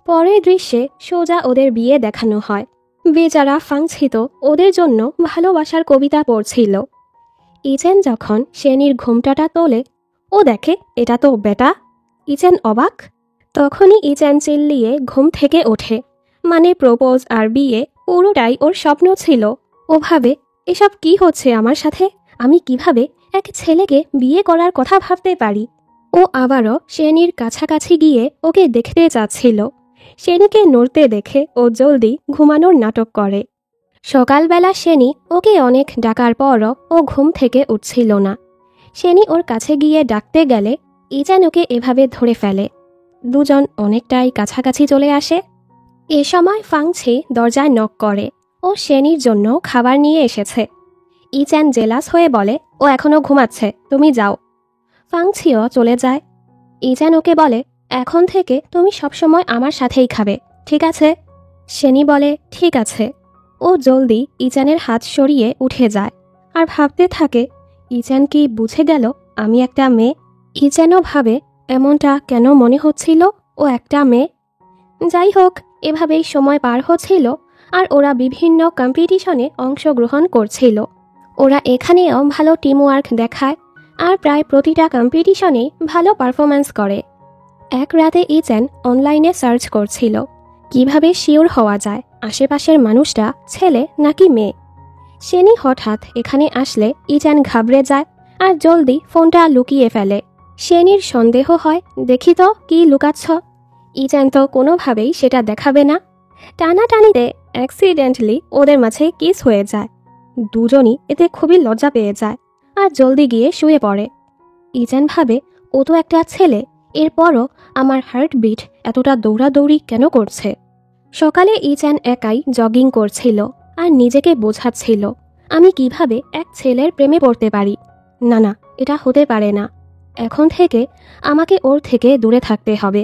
পরের দৃশ্যে সোজা ওদের বিয়ে দেখানো হয়। বেচারা ফাংছি তো ওদের জন্য ভালোবাসার কবিতা পড়ছিল। ইজান যখন শানির ঘোমটাটা তোলে, ও দেখে এটা তো বেটা। ইজান অবাক। তখনই ইজান চিল্লিয়ে ঘুম থেকে ওঠে, মানে প্রপোজ আর বিয়ে পুরোটাই ওর স্বপ্ন ছিল। ও ভাবে, এসব কি হচ্ছে আমার সাথে, আমি কিভাবে এক ছেলেকে বিয়ে করার কথা ভাবতে পারি? ও ও আবারও শেনির কাছাকাছি গিয়ে ওকে দেখতে চাচ্ছিল। শেনিকে নড়তে দেখে ও জলদি ঘুমানোর নাটক করে। সকালবেলা শেনি ওকে অনেক ডাকার পরও ও ঘুম থেকে উঠছিল না। শেনি ওর কাছে গিয়ে ডাকতে গেলে ইজান ওকে এভাবে ধরে ফেলে। দুজন অনেকটাই কাছাকাছি চলে আসে। এ সময় ফাংছি দরজায় নক করে। ও শেনির জন্য খাবার নিয়ে এসেছে। ইজান জেলাস হয়ে বলে, ও এখনও ঘুমাচ্ছে, তুমি যাও। ফাংছিও চলে যায়। ইজান ওকে বলে, এখন থেকে তুমি সবসময় আমার সাথেই খাবে, ঠিক আছে? শেনি বলে, ঠিক আছে। ও জলদি ইজানের হাত সরিয়ে উঠে যায় আর ভাবতে থাকে, ইজান কি বুঝে গেল আমি একটা মেয়ে? ইজানও ভাবে, এমনটা কেন মনে হচ্ছিল ও একটা মেয়ে। যাই হোক, এভাবেই সময় পার হচ্ছিল আর ওরা বিভিন্ন কম্পিটিশনে অংশগ্রহণ করছিল। ওরা এখানেও ভালো টিমওয়ার্ক দেখায় আর প্রায় প্রতিটা কম্পিটিশনেই ভালো পারফরম্যান্স করে। এক রাতে ইজান অনলাইনে সার্চ করছিল কিভাবে শিওর হওয়া যায় আশেপাশের মানুষটা ছেলে নাকি মেয়ে। শেনি হঠাৎ এখানে আসলে ইজান ঘাবড়ে যায় আর জলদি ফোনটা লুকিয়ে ফেলে। শেনির সন্দেহ হয়, দেখি তো কি লুকাচ্ছ। ইজান তো কোনোভাবেই সেটা দেখাবে না। টানাটানিতে অ্যাক্সিডেন্টলি ওদের মাঝে কিস হয়ে যায়। দুজনই এতে খুবই লজ্জা পেয়ে যায় আর জলদি গিয়ে শুয়ে পড়ে। ইজান ভাবে, ও তো একটা ছেলে, এরপরও আমার হার্টবিট এতটা দৌড়াদৌড়ি কেন করছে। সকালে ইজান একাই জগিং করছিল আর নিজেকে বোঝাচ্ছিল, আমি কিভাবে এক ছেলের প্রেমে পড়তে পারি। না না, এটা হতে পারে না। এখন থেকে আমাকে ওর থেকে দূরে থাকতে হবে।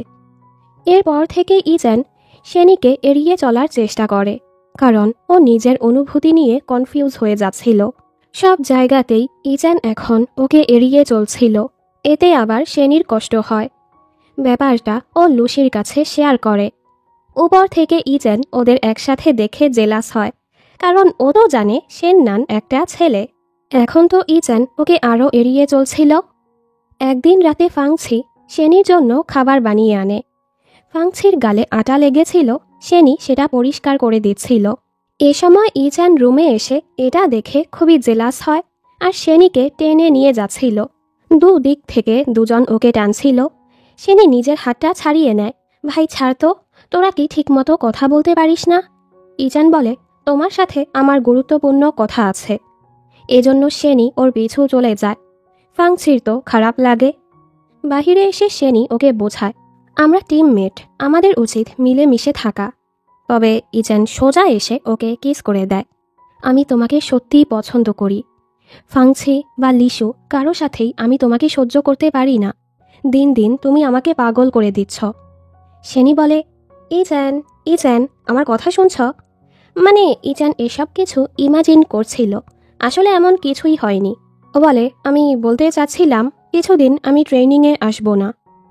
এরপর থেকে ইজান শেনিকে এড়িয়ে চলার চেষ্টা করে, কারণ ও নিজের অনুভূতি নিয়ে কনফিউজ হয়ে যাচ্ছিল। সব জায়গাতেই ইজান এখন ওকে এড়িয়ে চলছিল। এতে আবার শেনির কষ্ট হয়। ব্যাপারটা ও লুসির কাছে শেয়ার করে। উপর থেকে ইজান ওদের একসাথে দেখে জেলাস হয়, কারণ ও তো জানে শেননান একটা ছেলে। এখন তো ইজান ওকে আরও এড়িয়ে চলছিল। একদিন রাতে ফাংছি শেনির জন্য খাবার বানিয়ে আনে। ফাংছির গালে আটা লেগেছিল, শেনি সেটা পরিষ্কার করে দিচ্ছিল। এ সময় ইজান রুমে এসে এটা দেখে খুবই জেলাস হয় আর শেনিকে টেনে নিয়ে যাচ্ছিল। দুদিক থেকে দুজন ওকে টানছিল। শেনি নিজের হাতটা ছাড়িয়ে নেয়। ভাই ছাড় তো, তোরা কি ঠিকমতো কথা বলতে পারিস না? ইজান বলে, তোমার সাথে আমার গুরুত্বপূর্ণ কথা আছে। এজন্য শেনি ওর পিছু চলে যায়। ফাংছির তো খারাপ লাগে। বাহিরে এসে শেনি ওকে বোঝায়, আমরা টিমমেট, আমাদের উচিত মিলেমিশে থাকা। তবে ইজান সোজা এসে ওকে কিস করে দেয়। আমি তোমাকে সত্যিই পছন্দ করি। ফাংছি বা লিসু কারো সাথেই আমি তোমাকে সহ্য করতে পারি না। দিন দিন তুমি আমাকে পাগল করে দিচ্ছ। শেনি বলে, ইজান ইজান আমার কথা শুনছ? মানে ইজান এসব কিছু ইমাজিন করছিল, আসলে এমন কিছুই হয়নি। ও বলে, আমি বলতে চাচ্ছিলাম কিছুদিন আমি ট্রেনিংয়ে আসবো না।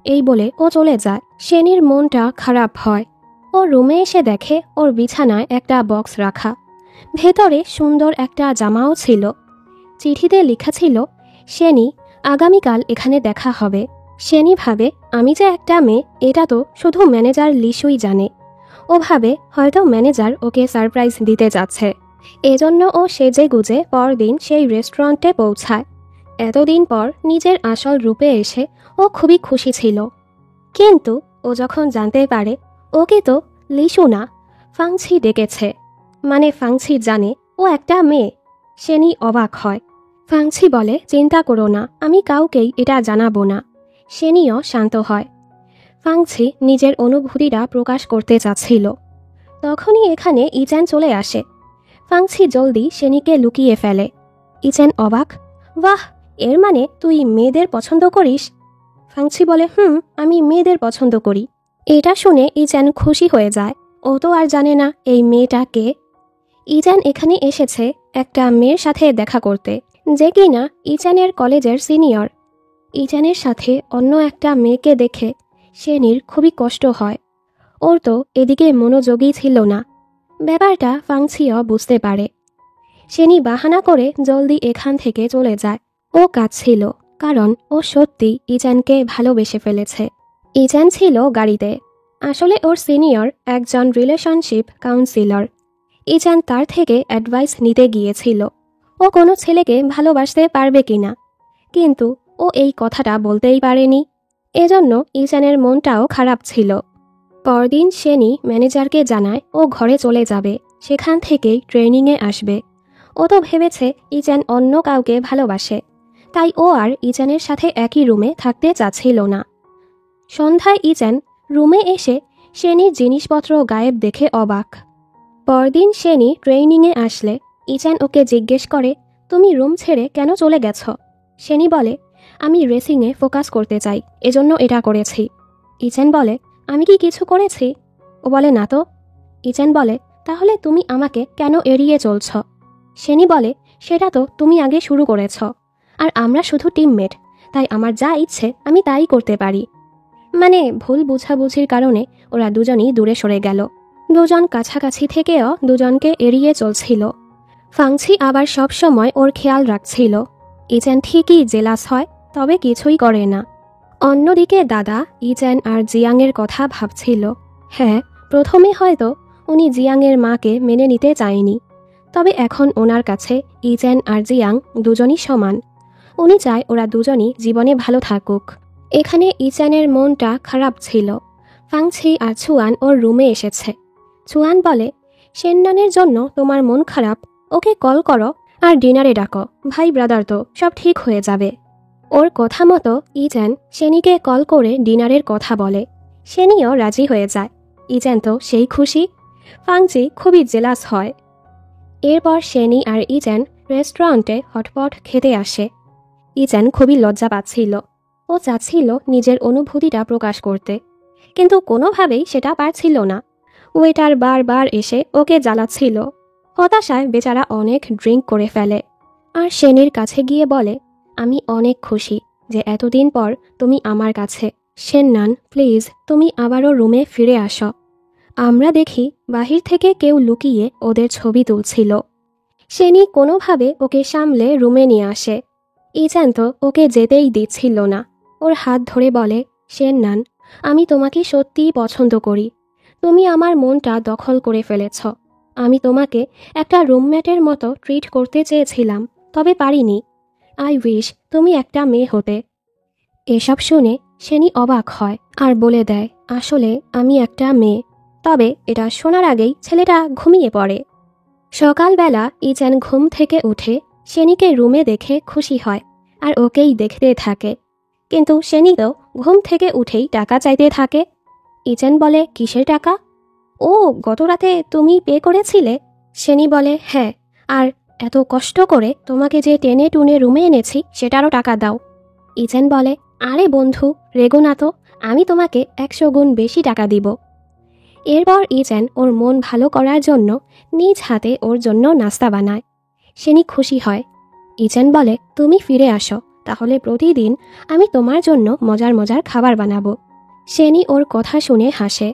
এই বলে ও চলে যায়। শেনির মনটা খারাপ হয়। ও রুমে এসে দেখে ওর বিছানায় একটা বক্স রাখা, ভেতরে সুন্দর একটা জামাও ছিল। চিঠিতে লেখা ছিল, শেনি, আগামীকাল এখানে দেখা হবে। শেনি ভাবে, আমি যে একটা মেয়ে এটা তো শুধু ম্যানেজার লিসুই জানে। ও ভাবে হয়তো ম্যানেজার ওকে সারপ্রাইজ দিতে যাচ্ছে। এজন্য ও সেজে গুজে পরদিন সেই রেস্টুরেন্টে পৌঁছায়। এতদিন পর নিজের আসল রূপে এসে ও খুবই খুশি ছিল। কিন্তু ও যখন জানতে পারে ওকে তো লিসু না, ফাংছি ডেকেছে, মানে ফাংছি জানে ও একটা মেয়ে, শেনি অবাক হয়। ফাংছি বলে, চিন্তা করো না, আমি কাউকেই এটা জানাবো না। শেনিও শান্ত হয়। ফাংছি নিজের অনুভূতিটা প্রকাশ করতে চাচ্ছিল। তখনই এখানে ইজান চলে আসে। ফাংছি জলদি শেনিকে লুকিয়ে ফেলে। ইজান অবাক, বাহ, এর মানে তুই মেয়েদের পছন্দ করিস? ফাংছি বলে, আমি মেয়েদের পছন্দ করি। এটা শুনে ইজান খুশি হয়ে যায়। ও তো আর জানে না এই মেয়েটা কে। ইজান এখানে এসেছে একটা মেয়ের সাথে দেখা করতে, যে কিনা ইজানের কলেজের সিনিয়র। ইজানের সাথে অন্য একটা মেয়েকে দেখে শেনির খুবই কষ্ট হয়। ওর তো এদিকে মনোযোগী ছিল না। ব্যাপারটা ফাংছিও বুঝতে পারে। শেনি বাহানা করে জলদি এখান থেকে চলে যায়। ও কাঁদছিল, কারণ ও সত্যি ইজানকে ভালোবেসে ফেলেছে। ইজান ছিল গাড়িতে। আসলে ওর সিনিয়র একজন রিলেশনশিপ কাউন্সিলর। ইজান তার থেকে অ্যাডভাইস নিতে গিয়েছিল ও কোনো ছেলেকে ভালোবাসতে পারবে কিনা, কিন্তু ও এই কথাটা বলতেই পারেনি। এজন্য ইচানের মনটাও খারাপ ছিল। পরদিন শেনি ম্যানেজারকে জানায় ও ঘরে চলে যাবে, সেখান থেকেই ট্রেনিংয়ে আসবে। ও তো ভেবেছে ইচান অন্য কাউকে ভালোবাসে, তাই ও আর ইচানের সাথে একই রুমে থাকতে চাচ্ছিল না। সন্ধ্যায় ইচান রুমে এসে শেনির জিনিসপত্র গায়েব দেখে অবাক। পরদিন শেনি ট্রেনিংয়ে আসলে ইচান ওকে জিজ্ঞেস করে, তুমি রুম ছেড়ে কেন চলে গেছ? শেনি বলে, আমি রেসিংয়ে ফোকাস করতে চাই, এজন্য এটা করেছি। ইচান বলে, আমি কি কিছু করেছি? ও বলে, না তো। ইচান বলে, তাহলে তুমি আমাকে কেন এড়িয়ে চলছ? শেনি বলে, সেটা তো তুমি আগে শুরু করেছ, আর আমরা শুধু টিমমেট, তাই আমার যা ইচ্ছে আমি তাই করতে পারি। মানে ভুল বুঝাবুঝির কারণে ওরা দুজনই দূরে সরে গেল। দুজন কাছাকাছি থেকেও দুজনকে এড়িয়ে চলছিল। ফাংছি আবার সব সময় ওর খেয়াল রাখছিল। ইচান ঠিকই জেলাস হয়, তবে কিছুই করে না। অন্যদিকে দাদা ইচান আর জিয়াংয়ের কথা ভাবছিল। হ্যাঁ, প্রথমে হয়তো উনি জিয়াংয়ের মাকে মেনে নিতে চায়নি, তবে এখন ওনার কাছে ইচান আর জিয়াং দুজনই সমান। উনি চায় ওরা দুজনই জীবনে ভালো থাকুক। এখানে ইচানের মনটা খারাপ ছিল। ফাংছি আর ছুয়ান ওর রুমে এসেছে। ছুয়ান বলে, শেননানের জন্য তোমার মন খারাপ, ওকে কল করো আর ডিনারে ডাকো, ভাই ব্রাদার তো, সব ঠিক হয়ে যাবে। ওর কথা মতো ইচান শেনিকে কল করে ডিনারের কথা বলে। শেনিও রাজি হয়ে যায়। ইচান তো সেই খুশি। ফাংচি খুবই জেলাস হয়। এরপর শেনি আর ইচান রেস্টুরেন্টে হটপট খেতে আসে। ইচান খুবই লজ্জা পাচ্ছিল। ও চাচ্ছিল নিজের অনুভূতিটা প্রকাশ করতে, কিন্তু কোনোভাবেই সেটা পারছিল না। ওয়েটার বারবার এসে ওকে জ্বালাচ্ছিল। হতাশায় বেচারা অনেক ড্রিঙ্ক করে ফেলে। আর শেনির কাছে গিয়ে বলে, আমি অনেক খুশি যে এতদিন পর তুমি আমার কাছে। শেননান, প্লিজ তুমি আবারও রুমে ফিরে আসো। আমরা দেখি বাহির থেকে কেউ লুকিয়ে ওদের ছবি তুলছিল। শেনি কোনোভাবে ওকে সামলে রুমে নিয়ে আসে। ইচান তো ওকে যেতেই দিচ্ছিল না। ওর হাত ধরে বলে, শেননান, আমি তোমাকে সত্যিই পছন্দ করি। তুমি আমার মনটা দখল করে ফেলেছ। আমি তোমাকে একটা রুমমেটের মতো ট্রিট করতে চেয়েছিলাম, তবে পারিনি। আই উইশ তুমি একটা মেয়ে হতে। এসব শুনে শেনি অবাক হয় আর বলে দেয়, আসলে আমি একটা মেয়ে। তবে এটা শোনার আগেই ছেলেটা ঘুমিয়ে পড়ে। সকালবেলা ইচান ঘুম থেকে উঠে শেনিকে রুমে দেখে খুশি হয় আর ওকেই দেখতে থাকে। কিন্তু শেনি তো ঘুম থেকে উঠেই টাকা চাইতে থাকে। ইচান বলে, কিসের টাকা? ও, গত রাতে তুমি পে করেছিলে? শেনি বলে, হ্যাঁ, আর এত কষ্ট করে তোমাকে যে টেনে টুনে রুমে এনেছি সেটারও টাকা দাও। ইচান বলে, আরে বন্ধু, রেগো না তো, আমি তোমাকে 100 গুণ বেশি টাকা দিব। এরপর ইচান ওর মন ভালো করার জন্য নিজ হাতে ওর জন্য নাস্তা বানায়। শেনি খুশি হয়। ইচান বলে, তুমি ফিরে আসো, তাহলে প্রতিদিন আমি তোমার জন্য মজার মজার খাবার বানাবো। শেনি ওর কথা শুনে হাসে।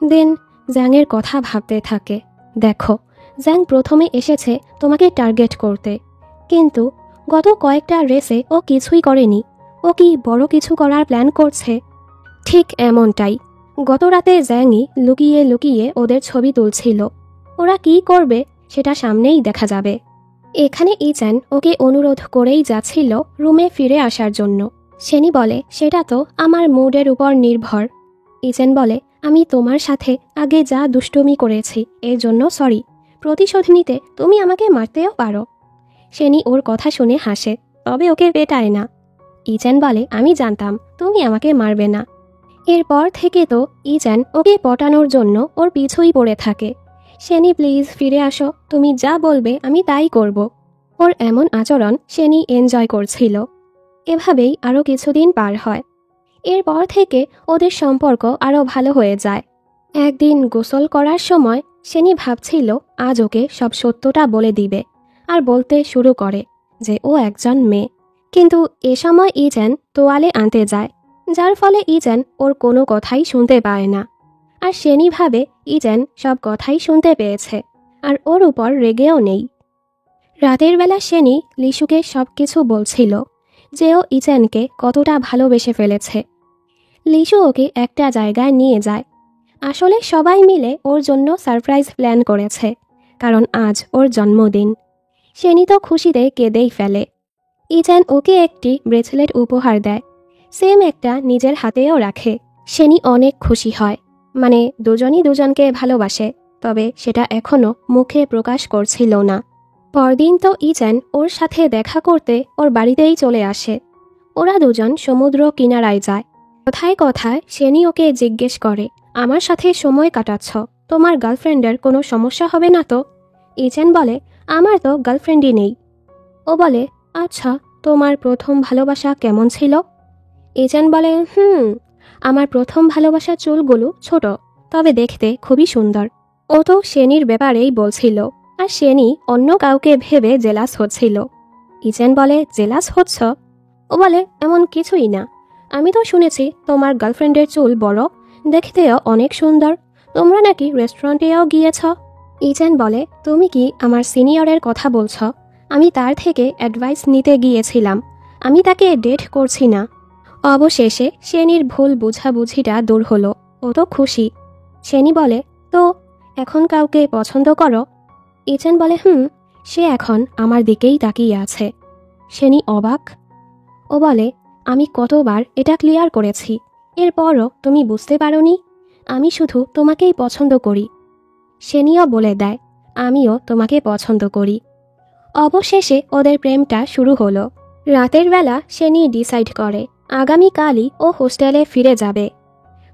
দেন জ্যাংয়ের কথা ভাবতে থাকে। দেখো, জ্যাং প্রথমে এসেছে তোমাকে টার্গেট করতে, কিন্তু গত কয়েকটা রেসে ও কিছুই করেনি। ও কি বড় কিছু করার প্ল্যান করছে? ঠিক এমনটাই। গত রাতে জ্যাংই লুকিয়ে লুকিয়ে ওদের ছবি তুলছিল। ওরা কি করবে সেটা সামনেই দেখা যাবে। এখানে ইচান ওকে অনুরোধ করেই যাচ্ছিল রুমে ফিরে আসার জন্য। শেনি বলে, সেটা তো আমার মুডের উপর নির্ভর। ইচান বলে, আমি তোমার সাথে আগে যা দুষ্টুমি করেছি এর জন্য সরি। প্রতিশোধ নিতে তুমি আমাকে মারতেও পারো। শেনি ওর কথা শুনে হাসে, তবে ওকে পেটায় না। ইচান বলে, আমি জানতাম তুমি আমাকে মারবে না। এরপর থেকে তো ইচান ওকে পটানোর জন্য ওর পিছুই পড়ে থাকে। শেনি, প্লিজ ফিরে আসো, তুমি যা বলবে আমি তাই করব। ওর এমন আচরণ শেনি এনজয় করছিল। এভাবেই আরও কিছুদিন পার হয়। এরপর থেকে ওদের সম্পর্ক আরও ভালো হয়ে যায়। একদিন গোসল করার সময় শেনি ভাবছিল আজ ওকে সব সত্যটা বলে দিবে, আর বলতে শুরু করে যে ও একজন মেয়ে। কিন্তু এ সময় ইচান তোয়ালে আনতে যায়, যার ফলে ইচান ওর কোনো কথাই শুনতে পায় না। আর শেনি ভাবে ইচান সব কথাই শুনতে পেয়েছে আর ওর উপর রেগেও নেই। রাতের বেলা শেনি লিশুকে সব কিছু বলছিল যে ও ইচানকে কতটা ভালোবেসে ফেলেছে। লিশু ওকে একটা জায়গায় নিয়ে যায়। আসলে সবাই মিলে ওর জন্য সারপ্রাইজ প্ল্যান করেছে, কারণ আজ ওর জন্মদিন। শেনি তো খুশিতে কেঁদেই ফেলে। ইচান ওকে একটি ব্রেসলেট উপহার দেয়, সেম একটা নিজের হাতেও রাখে। শেনি অনেক খুশি হয়, মানে দুজনই দুজনকে ভালোবাসে, তবে সেটা এখনো মুখে প্রকাশ করছিল না। পরদিন তো ইজেন ওর সাথে দেখা করতে ওর বাড়িতেই চলে আসে। ওরা দুজন সমুদ্র কিনারায় যায়। কথায় কথায় শেনি ওকে জিজ্ঞেস করে, আমার সাথে সময় কাটাচ্ছ, তোমার গার্লফ্রেন্ডের কোনো সমস্যা হবে না তো? ইজেন বলে, আমার তো গার্লফ্রেন্ডই নেই। ও বলে, আচ্ছা, তোমার প্রথম ভালোবাসা কেমন ছিল? ইজেন বলে, আমার প্রথম ভালোবাসার চুলগুলো ছোট, তবে দেখতে খুবই সুন্দর। ও তো শেনির ব্যাপারেই বলছিল, আর শেনি অন্য কাউকে ভেবে জেলাস হচ্ছিল। ইজেন বলে, জেলাস হচ্ছ? ও বলে, এমন কিছুই না। আমি তো শুনেছি তোমার গার্লফ্রেন্ডের চুল বড়, দেখতেও অনেক সুন্দর, তোমরা নাকি রেস্টুরেন্টেও গিয়েছ। ইজেন বলে, তুমি কি আমার সিনিয়রের কথা বলছ? আমি তার থেকে অ্যাডভাইস নিতে গিয়েছিলাম, আমি তাকে ডেট করছি না। অবশেষে শেনির ভুল বুঝাবুঝিটা দূর হলো। ও তো খুশি। শেনি বলে, তো এখন কাউকে পছন্দ করো? ইজেন বলে, সে এখন আমার দিকেই তাকিয়ে আছে। শেনি অবাক। ও বলে, আমি কতবার এটা ক্লিয়ার করেছি, এরপরও তুমি বুঝতে পারোনি? আমি শুধু তোমাকেই পছন্দ করি। শেনিও বলে দেয়, আমিও তোমাকে পছন্দ করি। অবশেষে ওদের প্রেমটা শুরু হলো। রাতের বেলা শেনি ডিসাইড করে আগামীকালই ও হোস্টেলে ফিরে যাবে।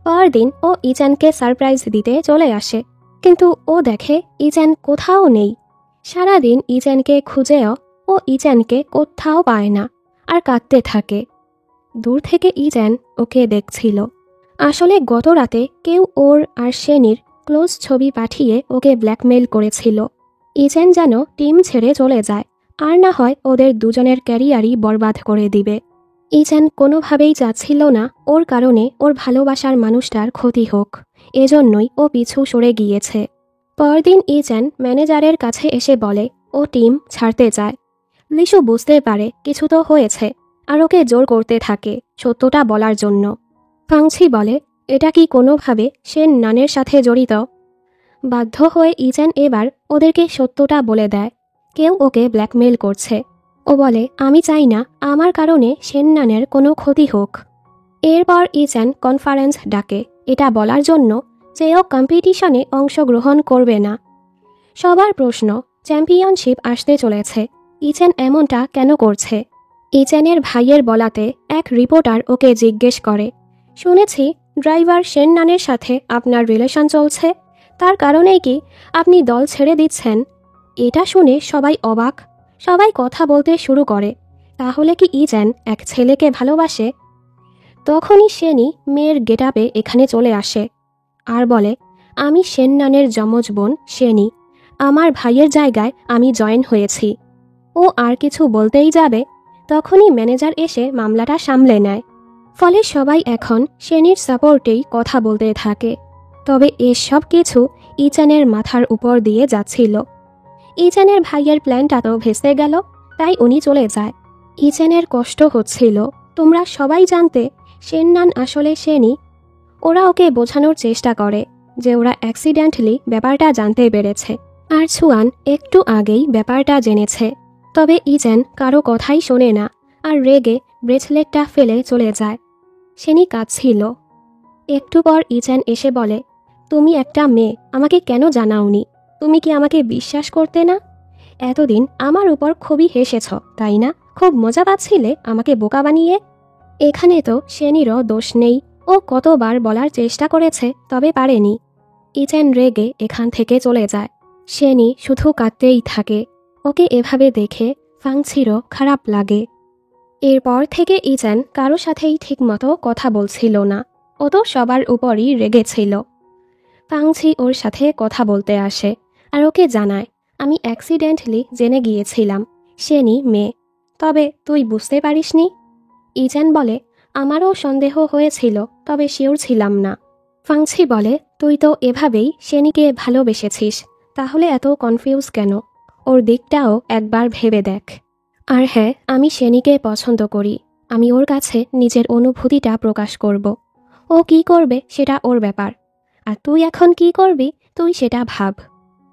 পরদিন ও ইজানকে সারপ্রাইজ দিতে চলে আসে, কিন্তু ও দেখে ইজান কোথাও নেই। সারাদিন ইজানকে খুঁজেও ও ইজানকে কোথাও পায় না, আর কাঁদতে থাকে। দূর থেকে ইজান ওকে দেখছিল। আসলে গত রাতে কেউ ওর আর শেনির ক্লোজ ছবি পাঠিয়ে ওকে ব্ল্যাকমেইল করেছিল। ইজেন যেন টিম ছেড়ে চলে যায়, আর না হয় ওদের দুজনের ক্যারিয়ারই বরবাদ করে দিবে। ইজেন কোনোভাবেই চাচ্ছিল না ওর কারণে ওর ভালোবাসার মানুষটার ক্ষতি হোক, এজন্যই ও পিছু সরে গিয়েছে। পরদিন ইজেন ম্যানেজারের কাছে এসে বলে ও টিম ছাড়তে চায়। লিসু বুঝতে পারে কিছু তো হয়েছে, আর ওকে জোর করতে থাকে সত্যটা বলার জন্য। ফাংছি বলে, এটা কি কোনোভাবে শেন নানের সাথে জড়িত? বাধ্য হয়ে ইজেন এবার ওদেরকে সত্যটা বলে দেয়, কেউ ওকে ব্ল্যাকমেইল করছে। ও বলে, আমি চাই না আমার কারণে শেন নানের কোনো ক্ষতি হোক। এরপর ইজেন কনফারেন্স ডাকে, এটা বলার জন্য যে ও কম্পিটিশনে অংশগ্রহণ করবে না। সবার প্রশ্ন, চ্যাম্পিয়নশিপ আসতে চলেছে, ইজেন এমনটা কেন করছে? ইজেনের ভাইয়ের বলাতে এক রিপোর্টার ওকে জিজ্ঞেস করে, শুনেছি ড্রাইভার শেন নানের সাথে আপনার রিলেশন চলছে, তার কারণেই কি আপনি দল ছেড়ে দিচ্ছেন? এটা শুনে সবাই অবাক, সবাই কথা বলতে শুরু করে, তাহলে কি ইজেন এক ছেলেকে ভালোবাসে? তখনই শেনি মেয়ের গেটআপে এখানে চলে আসে আর বলে, আমি শেন নানের যমজ বোন শেনি, আমার ভাইয়ের জায়গায় আমি জয়েন হয়েছি। ও আর কিছু বলতেই যাবে, তখনই ম্যানেজার এসে মামলাটা সামলে নেয়। ফলে সবাই এখন শেনির সাপোর্টেই কথা বলতে থাকে। তবে এসব কিছু ইজানের মাথার উপর দিয়ে যাচ্ছিল। ইজানের ভাইয়ের প্ল্যানটা তো ভেস্তে গেল, তাই উনি চলে যায়। ইজানের কষ্ট হচ্ছিল, তোমরা সবাই জানতে শেন নান আসলে শেনি। ওরা ওকে বোঝানোর চেষ্টা করে যে ওরা অ্যাক্সিডেন্টালি ব্যাপারটা জানতে পেরেছে, আর ছুয়ান একটু আগেই ব্যাপারটা জেনেছে। তবে ইজেন কারো কথাই শোনে না, আর রেগে ব্রেসলেটটা ফেলে চলে যায়। শেনি কাঁদছিল। একটু পর ইজেন এসে বলে, তুমি একটা মেয়ে, আমাকে কেন জানাওনি? তুমি কি আমাকে বিশ্বাস করতে না? এতদিন আমার উপর খুবই হেসেছ, তাই না? খুব মজা পাচ্ছিলে আমাকে বোকা বানিয়ে। এখানে তো শেনিরও দোষ নেই, ও কতবার বলার চেষ্টা করেছে, তবে পারেনি। ইজেন রেগে এখান থেকে চলে যায়। শেনি শুধু কাঁদতেই থাকে। ওকে এভাবে দেখে ফাংছিরও খারাপ লাগে। এরপর থেকে ইজেন কারো সাথেই ঠিকমতো কথা বলছিল না, ও তো সবার উপরই রেগেছিল। ফাংছি ওর সাথে কথা বলতে আসে আর ওকে জানায়, আমি অ্যাক্সিডেন্টালি জেনে গিয়েছিলাম শেনি মেয়ে, তবে তুই বুঝতে পারিসনি। ইজেন বলে, আমারও সন্দেহ হয়েছিল, তবে শিওর ছিলাম না। ফাংছি বলে, তুই তো এভাবেই শেনিকে ভালোবেসেছিস, তাহলে এত কনফিউজ কেন? ওর দিকটাও একবার ভেবে দেখ। আর হ্যাঁ, আমি শেনিকে পছন্দ করি, আমি ওর কাছে নিজের অনুভূতিটা প্রকাশ করব। ও কি করবে সেটা ওর ব্যাপার, আর তুই এখন কি করবি তুই সেটা ভাব।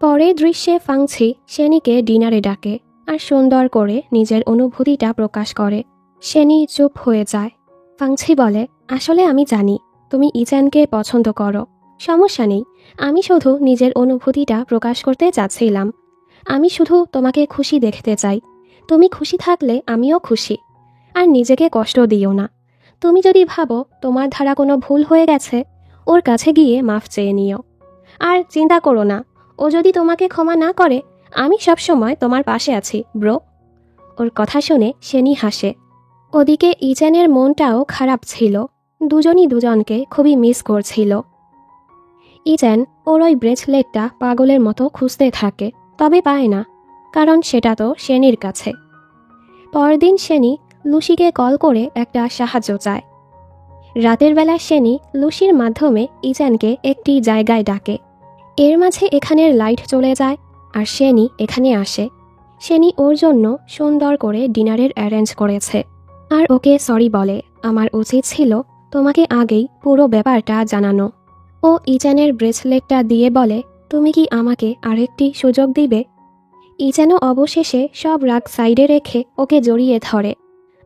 পরের দৃশ্যে ফাংছি শেনিকে ডিনারে ডাকে আর সুন্দর করে নিজের অনুভূতিটা প্রকাশ করে। শেনি চুপ হয়ে যায়। ফাংছি বলে, আসলে আমি জানি তুমি ইচানকে পছন্দ করো। সমস্যা নেই, আমি শুধু নিজের অনুভূতিটা প্রকাশ করতে চাচ্ছিলাম। আমি শুধু তোমাকে খুশি দেখতে চাই। তুমি খুশি থাকলে আমিও খুশি। আর নিজেকে কষ্ট দিও না। তুমি যদি ভাবো তোমার ধারা কোনো ভুল হয়ে গেছে, ওর কাছে গিয়ে মাফ চেয়ে নিও। আর চিন্তা করো না, ও যদি তোমাকে ক্ষমা না করে, আমি সবসময় তোমার পাশে আছি ব্রো। ওর কথা শুনে শেনি হাসে। ওদিকে ইচানের মনটাও খারাপ ছিল। দুজনই দুজনকে খুবই মিস করছিল। ইচান ওর ওই ব্রেসলেটটা পাগলের মতো খুঁজতে থাকে, তবে পায় না, কারণ সেটা তো শেনির কাছে। পরদিন শেনি লুসিকে কল করে একটা সাহায্য চায়। রাতের বেলা শেনি লুসির মাধ্যমে ইচানকে একটি জায়গায় ডাকে। এর মাঝে এখানের লাইট চলে যায় আর শেনি এখানে আসে। শেনি ওর জন্য সুন্দর করে ডিনারের অ্যারেঞ্জ করেছে আর ওকে সরি বলে, আমার উচিত ছিল তোমাকে আগেই পুরো ব্যাপারটা জানানো। ও ইচানের ব্রেসলেটটা দিয়ে বলে, তুমি কি আমাকে আরেকটি সুযোগ দিবে? ইচানও অবশেষে সব রাগ সাইডে রেখে ওকে জড়িয়ে ধরে।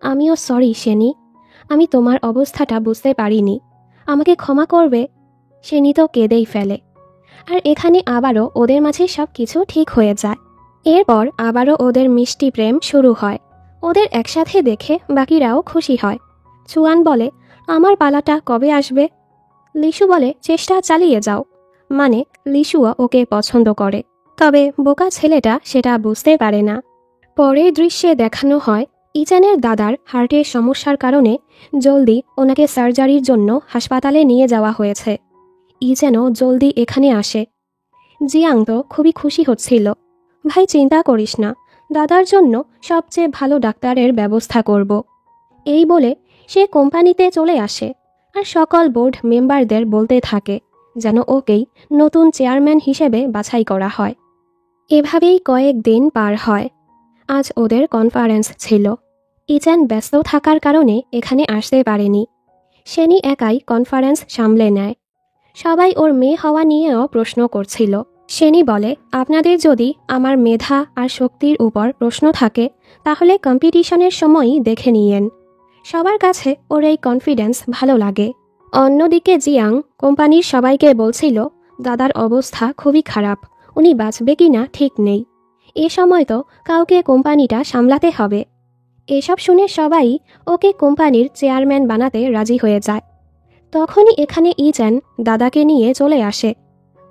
আমিও সরি শেনি, আমি তোমার অবস্থাটা বুঝতে পারিনি, আমাকে ক্ষমা করবে। শেনি তো কেঁদেই ফেলে। আর এখানে আবারও ওদের মাঝে সব কিছু ঠিক হয়ে যায়। এরপর আবারও ওদের মিষ্টি প্রেম শুরু হয়। ওদের একসাথে দেখে বাকিরাও খুশি হয়। চুয়ান বলে, আমার পালাটা কবে আসবে? লিসু বলে, চেষ্টা চালিয়ে যাও। মানে লিসুও ওকে পছন্দ করে, তবে বোকা ছেলেটা সেটা বুঝতে পারে না। পরের দৃশ্যে দেখানো হয় ইচানের দাদার হার্টের সমস্যার কারণে জলদি ওনাকে সার্জারির জন্য হাসপাতালে নিয়ে যাওয়া হয়েছে। ইচানও জলদি এখানে আসে। জিয়াং তো খুবই খুশি হচ্ছিল। ভাই চিন্তা করিস না, দাদার জন্য সবচেয়ে ভালো ডাক্তারের ব্যবস্থা করব। এই বলে সে কোম্পানিতে চলে আসে আর সকল বোর্ড মেম্বারদের বলতে থাকে যেন ওকেই নতুন চেয়ারম্যান হিসেবে বাছাই করা হয়। এভাবেই কয়েকদিন পার হয়। আজ ওদের কনফারেন্স ছিল। ইচান ব্যস্ত থাকার কারণে এখানে আসতে পারেনি। শেনি একাই কনফারেন্স সামলে নেয়। সবাই ওর মেয়ে হওয়া নিয়েও প্রশ্ন করছিল। শেনি বলে, আপনাদের যদি আমার মেধা আর শক্তির উপর প্রশ্ন থাকে তাহলে কম্পিটিশনের সময়ই দেখে নিয়েন। সবার কাছে ওর এই কনফিডেন্স ভালো লাগে। অন্যদিকে জিয়াং কোম্পানির সবাইকে বলছিল দাদার অবস্থা খুবই খারাপ, উনি বাঁচবে কিনা ঠিক নেই। এ সময় তো কাউকে কোম্পানিটা সামলাতে হবে। এসব শুনে সবাই ওকে কোম্পানির চেয়ারম্যান বানাতে রাজি হয়ে যায়। তখনই এখানে ইচান দাদাকে নিয়ে চলে আসে।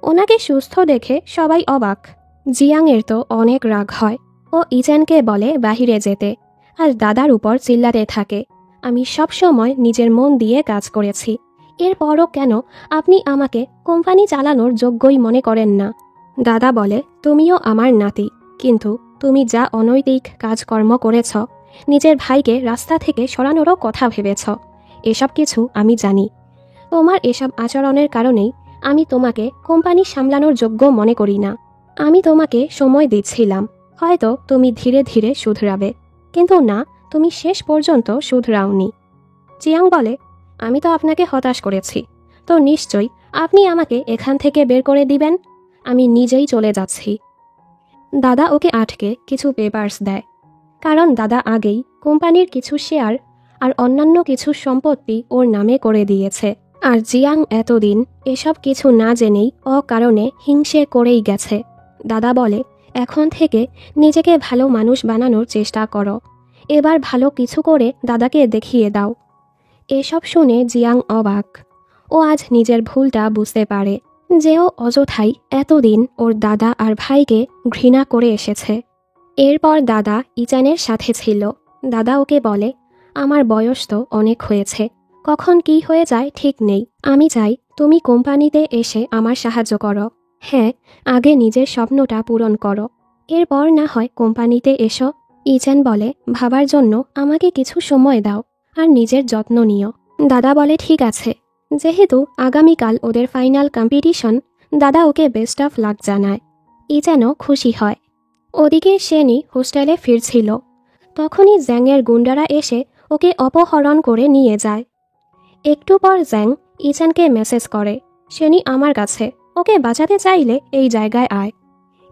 ওনাকে সুস্থ দেখে সবাই অবাক। জিয়াংয়ের তো অনেক রাগ হয়। ও ইচানকে বলে বাহিরে যেতে, আর দাদার উপর চিল্লাতে থাকে, আমি সব সময় নিজের মন দিয়ে কাজ করেছি, এরপরও কেন আপনি আমাকে কোম্পানি চালানোর যোগ্যই মনে করেন না? দাদা বলে, তুমিও আমার নাতি, কিন্তু তুমি যা অনৈতিক কাজকর্ম করেছ, নিজের ভাইকে রাস্তা থেকে সরানোরও কথা ভেবেছ, এসব কিছু আমি জানি। তোমার এসব আচরণের কারণেই আমি তোমাকে কোম্পানি সামলানোর যোগ্য মনে করি না। আমি তোমাকে সময় দিচ্ছিলাম, হয়তো তুমি ধীরে ধীরে শুধরাবে, কিন্তু না, তুমি শেষ পর্যন্ত শুধরাওনি। জিয়াং বলে, আমি তো আপনাকে হতাশ করেছি, তো নিশ্চয়ই আপনি আমাকে এখান থেকে বের করে দিবেন। আমি নিজেই চলে যাচ্ছি। দাদা ওকে আটকে কিছু পেপারস দেয়, কারণ দাদা আগেই কোম্পানির কিছু শেয়ার আর অন্যান্য কিছু সম্পত্তি ওর নামে করে দিয়েছে। আর জিয়াং এতদিন এসব কিছু না জেনেই অকারণে হিংসে করেই গেছে। দাদা বলে, এখন থেকে নিজেকে ভালো মানুষ বানানোর চেষ্টা করো, এবার ভালো কিছু করে দাদাকে দেখিয়ে দাও। এসব শুনে জিয়াং অবাক। ও আজ নিজের ভুলটা বুঝতে পারে যে ও অযথাই এতদিন ওর দাদা আর ভাইকে ঘৃণা করে এসেছে। এরপর দাদা ইচানের সাথে ছিল। দাদা ওকে বলে, আমার বয়স তো অনেক হয়েছে, কখন কি হয়ে যায় ঠিক নেই। আমি চাই তুমি কোম্পানিতে এসে আমার সাহায্য করো। হ্যাঁ, আগে নিজের স্বপ্নটা পূরণ করো, এরপর না হয় কোম্পানিতে এসো। ইচান বলে, ভাবার জন্য আমাকে কিছু সময় দাও আর নিজের যত্ন নিও। দাদা বলে, ঠিক আছে। যেহেতু আগামীকাল ওদের ফাইনাল কম্পিটিশন, দাদা ওকে বেস্ট অফ লাক জানায়। ইচানও খুশি হয়। ওদিকে শেনি হোস্টেলে ফিরছিল। তখনই জ্যাংয়ের গুন্ডারা এসে ওকে অপহরণ করে নিয়ে যায়। একটু পর জ্যাং ইচানকে মেসেজ করে, শেনি আমার কাছে, ওকে বাঁচাতে চাইলে এই জায়গায় আয়।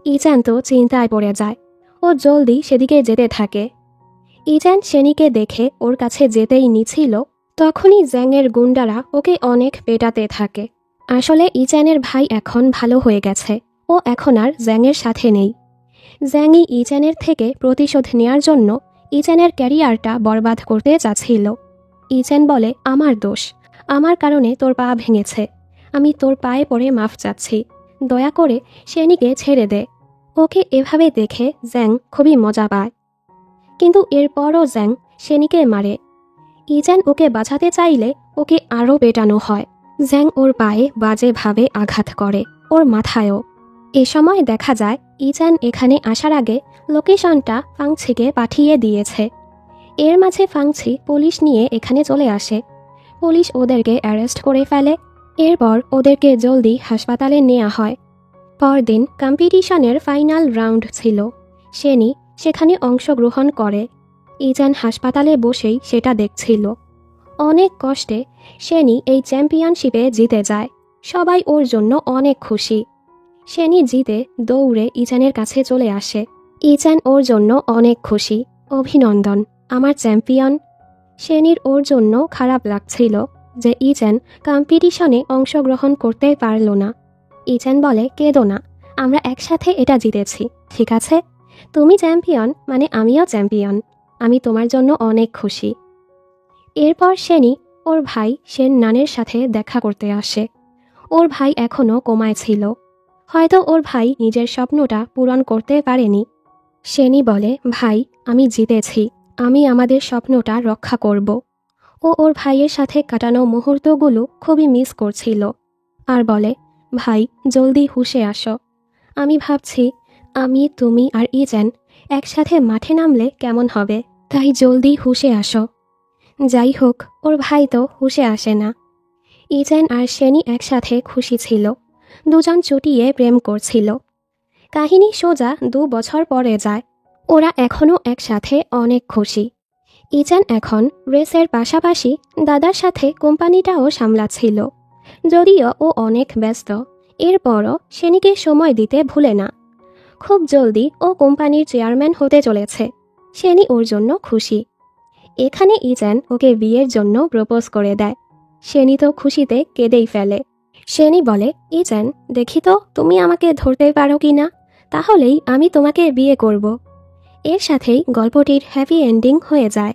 ইচান তো চিন্তায় পড়ে যায়। ও জলদি সেদিকে যেতে থাকে। ইচান শেনিকে দেখে ওর কাছে যেতেই নিছিল, তখনই জ্যাংয়ের গুন্ডারা ওকে অনেক পেটাতে থাকে। আসলে ইচ্যানের ভাই এখন ভালো হয়ে গেছে, ও এখন আর জ্যাংয়ের সাথে নেই। জ্যাংই ইচ্যানের থেকে প্রতিশোধ নেয়ার জন্য ইচ্যানের ক্যারিয়ারটা বরবাদ করতে চাচ্ছিল। ইচ্যান বলে, আমার দোষ, আমার কারণে তোর পা ভেঙেছে, আমি তোর পায়ে পড়ে মাফ চাচ্ছি, দয়া করে শেনিকে ছেড়ে দে। ওকে এভাবে দেখে জ্যাং খুবই মজা পায়, কিন্তু এরপরও জ্যাং শেনিকে মারে। ইচ্যান ওকে বাঁচাতে চাইলে ওকে আরও পেটানো হয়। জ্যাং ওর পায়ে বাজেভাবে আঘাত করে, ওর মাথায়ও। এ সময় দেখা যায় ইচ্যান এখানে আসার আগে লোকেশনটা ফাংছিকে পাঠিয়ে দিয়েছে। এর মাঝে ফাংছি পুলিশ নিয়ে এখানে চলে আসে। পুলিশ ওদেরকে অ্যারেস্ট করে ফেলে। এরপর ওদেরকে জলদি হাসপাতালে নেওয়া হয়। পরদিন কম্পিটিশনের ফাইনাল রাউন্ড ছিল। শেনি সেখানে অংশগ্রহণ করে। ইচ্যান হাসপাতালে বসেই সেটা দেখছিল। অনেক কষ্টে শেনি এই চ্যাম্পিয়নশিপে জিতে যায়। সবাই ওর জন্য অনেক খুশি। শেনি জিতে দৌড়ে ইচ্যানের কাছে চলে আসে। ইচ্যান ওর জন্য অনেক খুশি। অভিনন্দন, আমার চ্যাম্পিয়ন। শেনির ওর জন্য খারাপ লাগছিল যে ইচ্যান কম্পিটিশনে অংশগ্রহণ করতে পারল না। ইচ্যান বলে, কেঁদো না, আমরা একসাথে এটা জিতেছি, ঠিক আছে? তুমি চ্যাম্পিয়ন মানে আমিও চ্যাম্পিয়ন। আমি তোমার জন্য অনেক খুশি। এরপর শেনি ওর ভাই শেন নানের সাথে দেখা করতে আসে। ওর ভাই এখনও কোমায় ছিল, হয়তো ওর ভাই নিজের স্বপ্নটা পূরণ করতে পারেনি। শেনি বলে, ভাই, আমি জিতেছি, আমি আমাদের স্বপ্নটা রক্ষা করব। ও ওর ভাইয়ের সাথে কাটানো মুহূর্তগুলো খুবই মিস করছিল, আর বলে, ভাই, জলদি হুঁশে আসো। আমি ভাবছি আমি, তুমি আর ইচ্যান একসাথে মাঠে নামলে কেমন হবে, তাই জলদি হুঁশে আসো। যাই হোক, ওর ভাই তো হুঁশে আসে না। ইচ্যান আর শেনি একসাথে খুশি ছিল, দুজন চুটিয়ে প্রেম করছিল। কাহিনী সোজা 2 বছর পরে যায়। ওরা এখনও একসাথে অনেক খুশি। ইচ্যান এখন রেসের পাশাপাশি দাদার সাথে কোম্পানিটাও সামলাচ্ছিল। যদিও ও অনেক ব্যস্ত, এরপরও শেনিকে সময় দিতে ভুলে না। খুব জলদি ও কোম্পানির চেয়ারম্যান হতে চলেছে। শেনি ওর জন্য খুশি। এখানে ইচ্যান ওকে বিয়ের জন্য প্রপোজ করে দেয়। শেনি তো খুশিতে কেঁদেই ফেলে। শেনি বলে, ইচ্যান, দেখি তো তুমি আমাকে ধরতে পারো কি না, তাহলেই আমি তোমাকে বিয়ে করব। এর সাথেই গল্পটির হ্যাপি এন্ডিং হয়ে যায়।